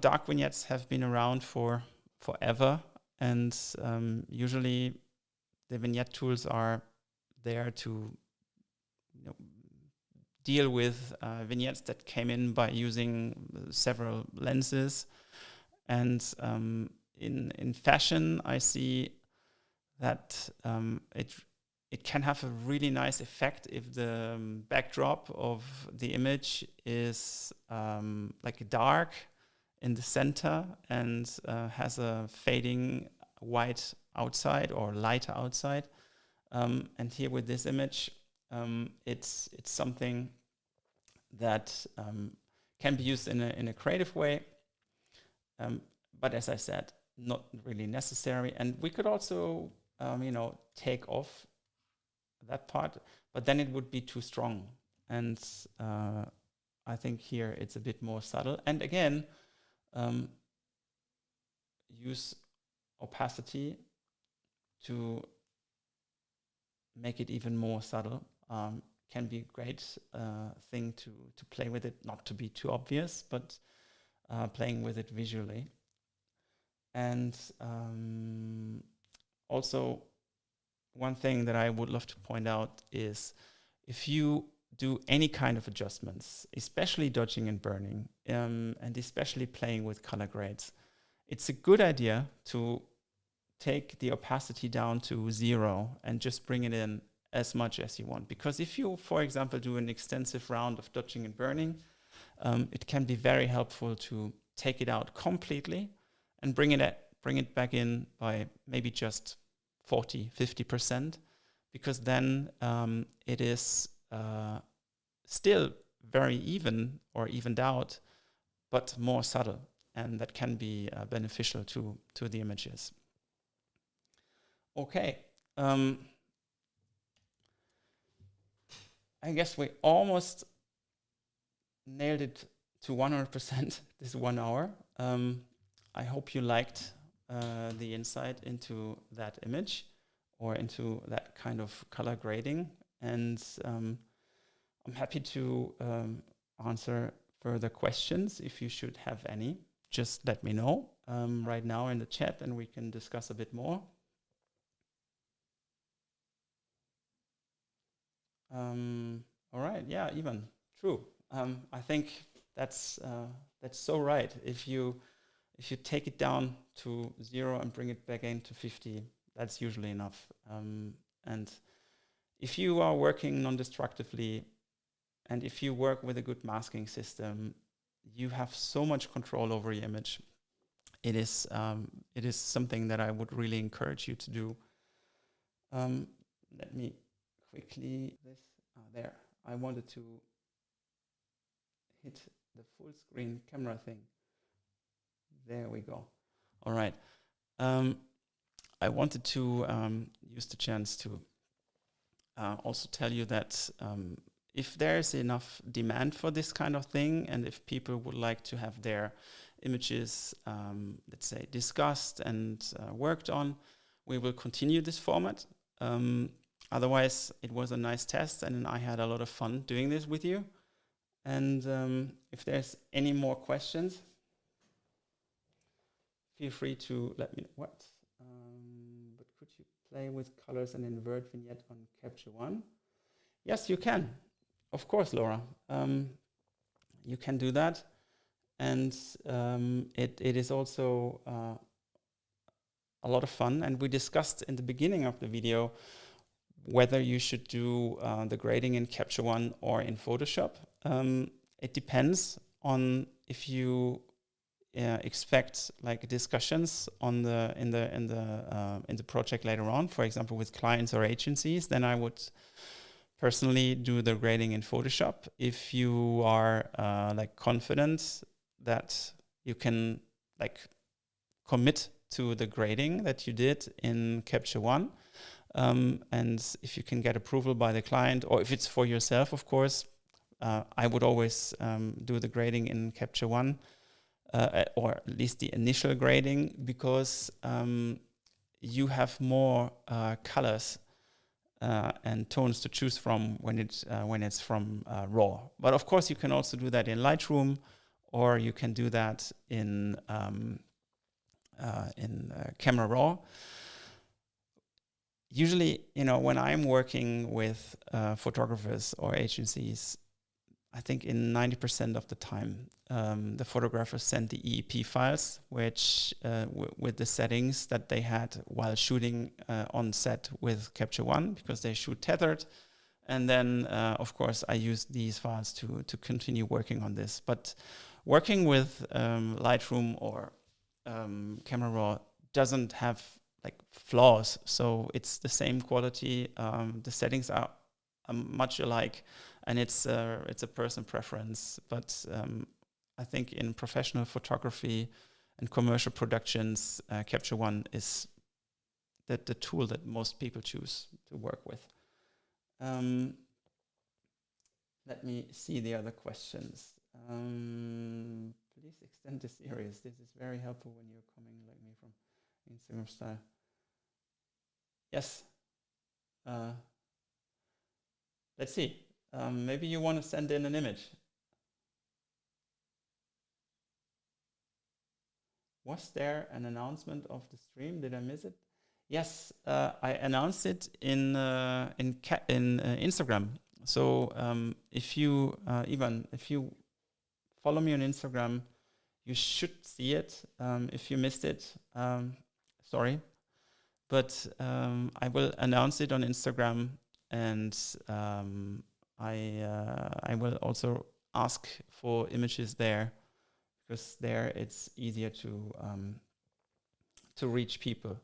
dark vignettes have been around for forever, and usually the vignette tools are there to deal with vignettes that came in by using several lenses. And in fashion, I see that it can have a really nice effect if the backdrop of the image is like dark in the center and has a fading white outside or lighter outside. And here with this image, it's something that can be used in a creative way, but as I said, not really necessary. And we could also take off that part, but then it would be too strong. And I think here it's a bit more subtle. And again, use opacity to make it even more subtle. Can be a great thing to play with it, not to be too obvious, but playing with it visually. And also, one thing that I would love to point out is if you do any kind of adjustments, especially dodging and burning, and especially playing with color grades, it's a good idea to take the opacity down to 0 and just bring it in as much as you want. Because if you, for example, do an extensive round of dodging and burning, it can be very helpful to take it out completely and bring it back in by maybe just 40-50%, because then it is still very even or evened out, but more subtle, and that can be beneficial to the images. Okay, I guess we almost nailed it to 100% this 1 hour. I hope you liked the insight into that image or into that kind of color grading, and I'm happy to answer further questions if you should have any. Just let me know right now in the chat and we can discuss a bit more. All right, yeah, even true. I think that's so right. If you take it down to 0 and bring it back into 50, that's usually enough. And if you are working non-destructively, and if you work with a good masking system, you have so much control over your image. It is something that I would really encourage you to do. Let me quickly there. I wanted to hit the full screen camera thing. There we go. All right. I wanted to use the chance to also tell you that if there's enough demand for this kind of thing, and if people would like to have their images, let's say, discussed and worked on, we will continue this format. Otherwise, it was a nice test, and I had a lot of fun doing this with you. And if there's any more questions, feel free to let me know. What? But could you play with colors and invert vignette on Capture One? Yes, you can. Of course, Laura. You can do that. And it is also a lot of fun. And we discussed in the beginning of the video whether you should do the grading in Capture One or in Photoshop. It depends on if you expect like discussions on in the project later on, for example, with clients or agencies. Then I would personally do the grading in Photoshop. If you are like confident that you can like commit to the grading that you did in Capture One, and if you can get approval by the client, or if it's for yourself, of course, I would always do the grading in Capture One, or at least the initial grading, because you have more colors and tones to choose from when it's from RAW. But of course, you can also do that in Lightroom, or you can do that in Camera Raw. Usually, when I'm working with photographers or agencies, I think in 90% of the time, the photographers send the EEP files, which with the settings that they had while shooting on set with Capture One, because they shoot tethered. And then, of course, I use these files to continue working on this. But working with Lightroom or Camera Raw doesn't have like flaws, so it's the same quality. The settings are much alike, and it's a personal preference. But I think in professional photography and commercial productions, Capture One is the tool that most people choose to work with. Let me see the other questions. Please extend the series. This is very helpful when you're coming like me from Instagram style. Yes. Let's see. Maybe you want to send in an image. Was there an announcement of the stream? Did I miss it? Yes, I announced it in Instagram. So if you Ivan, if you follow me on Instagram, you should see it. If you missed it, sorry, but I will announce it on Instagram, and I will also ask for images there, because there it's easier to reach people.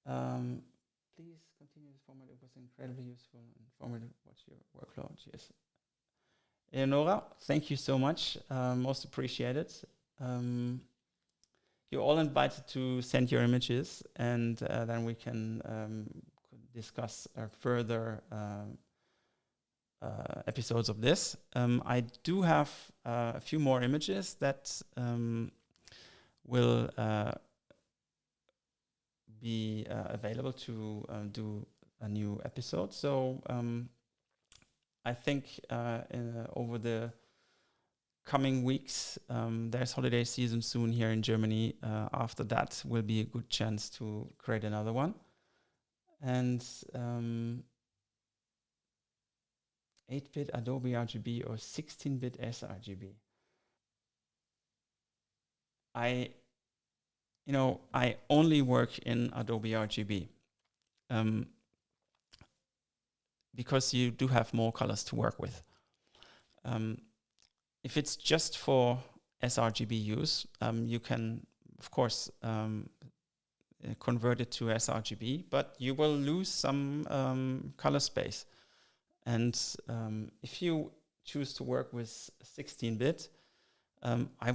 Please continue this format. It was incredibly useful and informative. What's your workload? Yes. Eleonora, thank you so much. Most appreciated. You're all invited to send your images, and then we can discuss further episodes of this. I do have a few more images that will be available to do a new episode. So I think over the coming weeks, there's holiday season soon here in Germany. After that will be a good chance to create another one. And 8-bit Adobe RGB or 16-bit sRGB. I only work in Adobe RGB because you do have more colors to work with. If it's just for sRGB use, you can, of course, convert it to sRGB, but you will lose some color space. And if you choose to work with 16-bit, I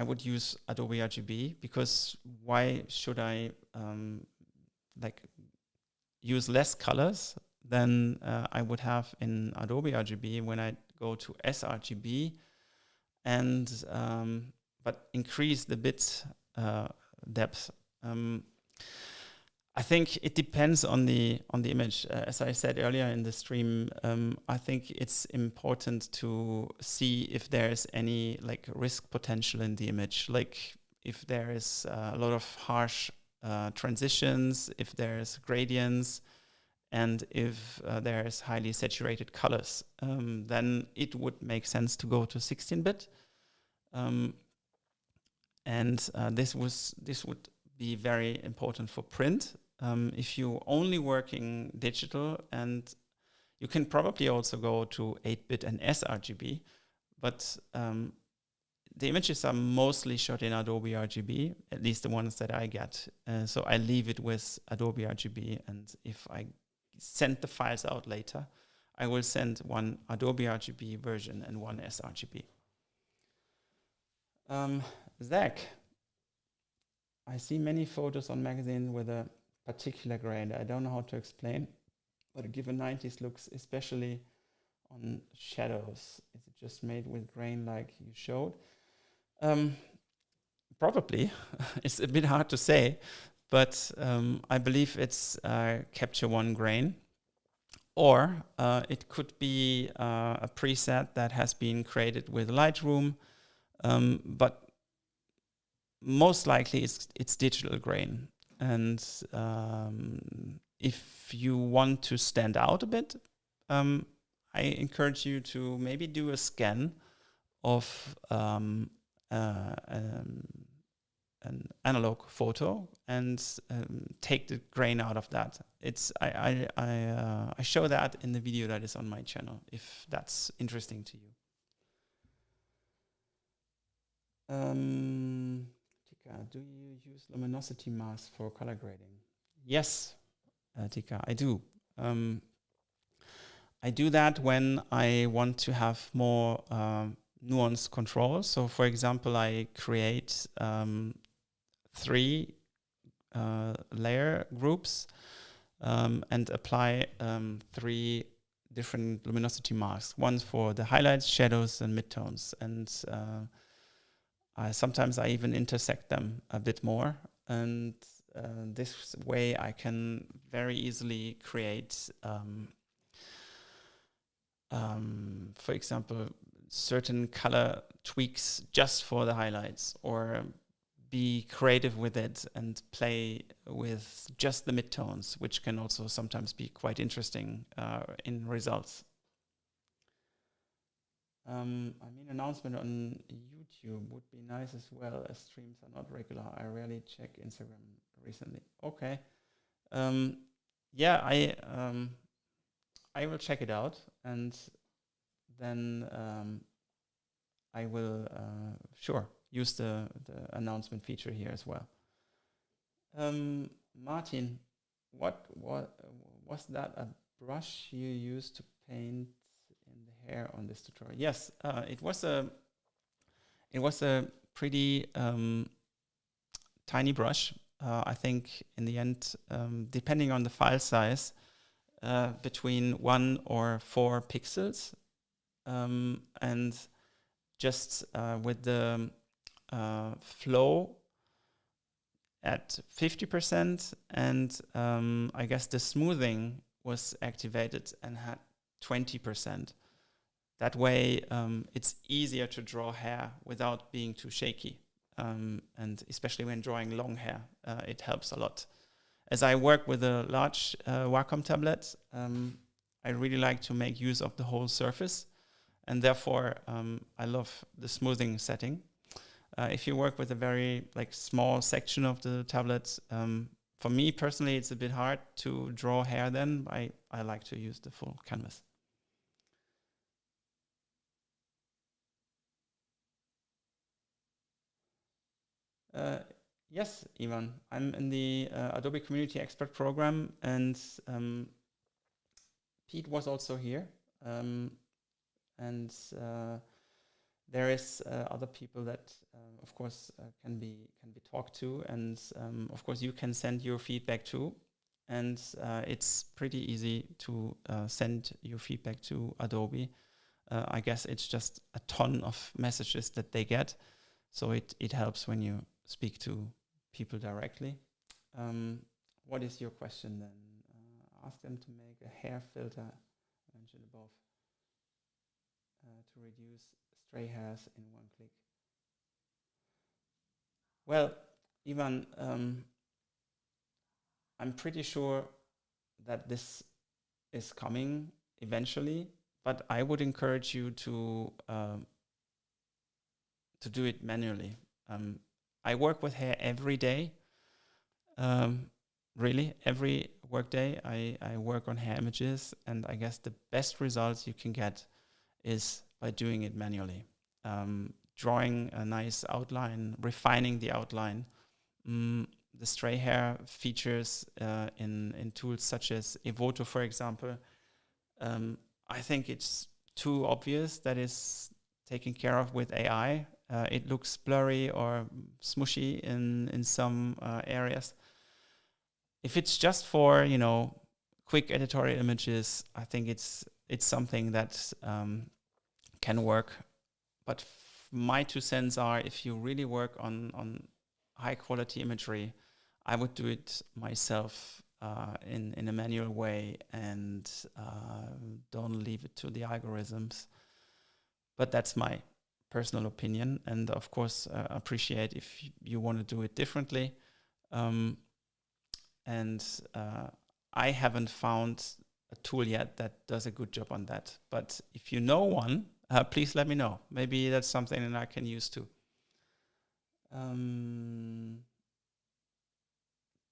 would use Adobe RGB, because why should I use less colors than I would have in Adobe RGB when I go to sRGB and but increase the bit depth. I think it depends on the image. As I said earlier in the stream, I think it's important to see if there is any risk potential in the image, like if there is a lot of harsh transitions, if there is gradients, and if there is highly saturated colors, then it would make sense to go to 16-bit. And this would be very important for print. If you're only working digital, and you can probably also go to 8-bit and sRGB, but the images are mostly shot in Adobe RGB, at least the ones that I get. So I leave it with Adobe RGB, and if I send the files out later, I will send one Adobe RGB version and one sRGB. Zach, I see many photos on magazine with a particular grain. I don't know how to explain, but give a 90s looks, especially on shadows. Is it just made with grain like you showed? Probably. It's a bit hard to say, but I believe it's Capture One grain, or it could be a preset that has been created with Lightroom, but most likely it's digital grain. And if you want to stand out a bit, I encourage you to maybe do a scan of an analog photo and take the grain out of that. I show that in the video that is on my channel, if that's interesting to you. Tika, do you use luminosity mask for color grading? Yes, Tika, I do. I do that when I want to have more nuance control. So, for example, I create 3 layer groups and apply 3 different luminosity masks. One for the highlights, shadows, and midtones. And sometimes I even intersect them a bit more. And this way I can very easily create, for example, certain color tweaks just for the highlights, or be creative with it and play with just the midtones, which can also sometimes be quite interesting in results. Announcement on YouTube would be nice as well, as streams are not regular. I rarely check Instagram recently. Okay. Yeah, I will check it out, and then I will sure use the announcement feature here as well. Martin, what was that a brush you used to paint in the hair on this tutorial? Yes, it was a pretty tiny brush. I think in the end, depending on the file size, between 1 or 4 pixels, and just with the flow at 50%, and I guess the smoothing was activated and had 20%. That way it's easier to draw hair without being too shaky, and especially when drawing long hair, it helps a lot. As I work with a large Wacom tablet, I really like to make use of the whole surface, and therefore I love the smoothing setting. If you work with a very small section of the tablet, for me personally, it's a bit hard to draw hair then. I like to use the full canvas. Yes, Ivan, I'm in the Adobe Community Expert Program, and Pete was also here. And there is other people that, of course, can be talked to, and of course you can send your feedback too. And it's pretty easy to send your feedback to Adobe. I guess it's just a ton of messages that they get, so it helps when you speak to people directly. What is your question then? Ask them to make a hair filter mentioned above to reduce stray hairs in one click. Well, Ivan, I'm pretty sure that this is coming eventually, but I would encourage you to do it manually. I work with hair every day. Really, every work day I work on hair images, and I guess the best results you can get is by doing it manually. Drawing a nice outline, refining the outline. The stray hair features in tools such as Evoto, for example. I think it's too obvious that it's taken care of with AI. It looks blurry or smushy in some areas. If it's just for quick editorial images, I think it's something that can work. But my 2 cents are, if you really work on high quality imagery, I would do it myself in a manual way, and don't leave it to the algorithms. But that's my personal opinion, and of course appreciate if you want to do it differently. And I haven't found a tool yet that does a good job on that. But if you know one, please let me know. Maybe that's something that I can use too.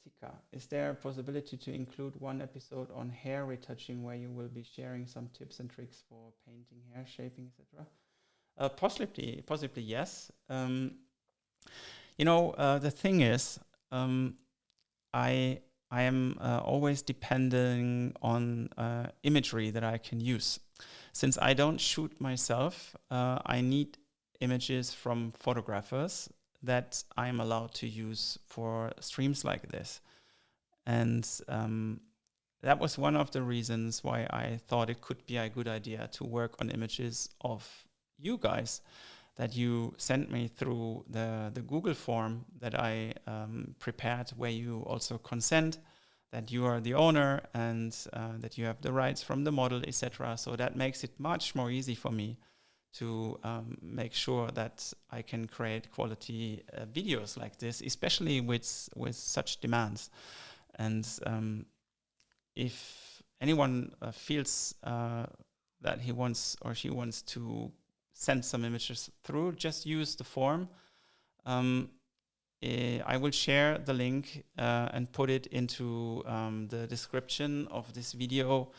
Tika, is there a possibility to include one episode on hair retouching where you will be sharing some tips and tricks for painting, hair shaping, etc.? Possibly yes. The thing is, I am always depending on imagery that I can use. Since I don't shoot myself, I need images from photographers that I'm allowed to use for streams like this. And that was one of the reasons why I thought it could be a good idea to work on images of you guys that you sent me through the Google form that I prepared, where you also consent that you are the owner and that you have the rights from the model, etc. So that makes it much more easy for me to make sure that I can create quality videos like this, especially with such demands. And if anyone feels that he wants or she wants to send some images through, just use the form. I will share the link and put it into the description of this video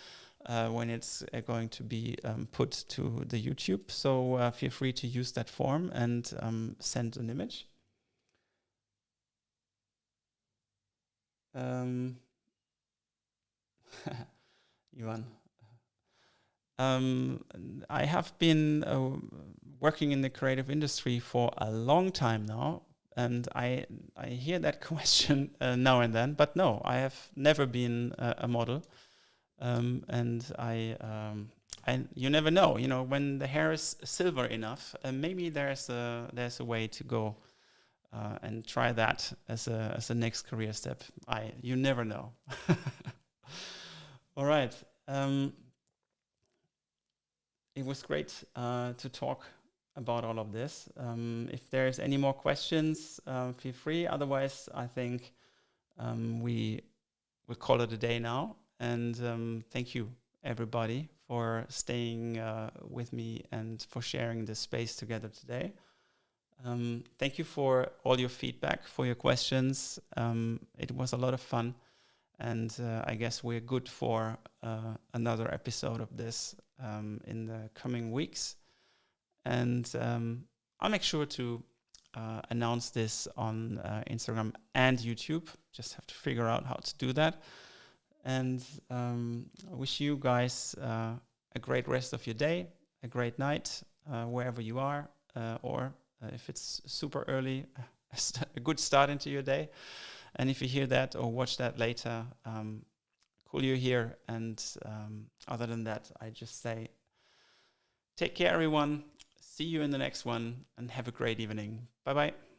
when it's going to be put to the YouTube. So feel free to use that form and send an image. Ivan. I have been working in the creative industry for a long time now, and I hear that question now and then, but no, I have never been a model, and you never know, when the hair is silver enough, maybe there's a way to go and try that as a next career step. You never know. All right. It was great to talk about all of this. If there's any more questions, feel free. Otherwise, I think we will call it a day now. And thank you, everybody, for staying with me and for sharing this space together today. Thank you for all your feedback, for your questions. It was a lot of fun. And I guess we're good for another episode of this in the coming weeks. And I'll make sure to announce this on Instagram and YouTube. Just have to figure out how to do that. And I wish you guys a great rest of your day, a great night, wherever you are, or if it's super early, a good start into your day. And if you hear that or watch that later, cool you're here. And other than that, I just say, take care, everyone. See you in the next one, and have a great evening. Bye-bye.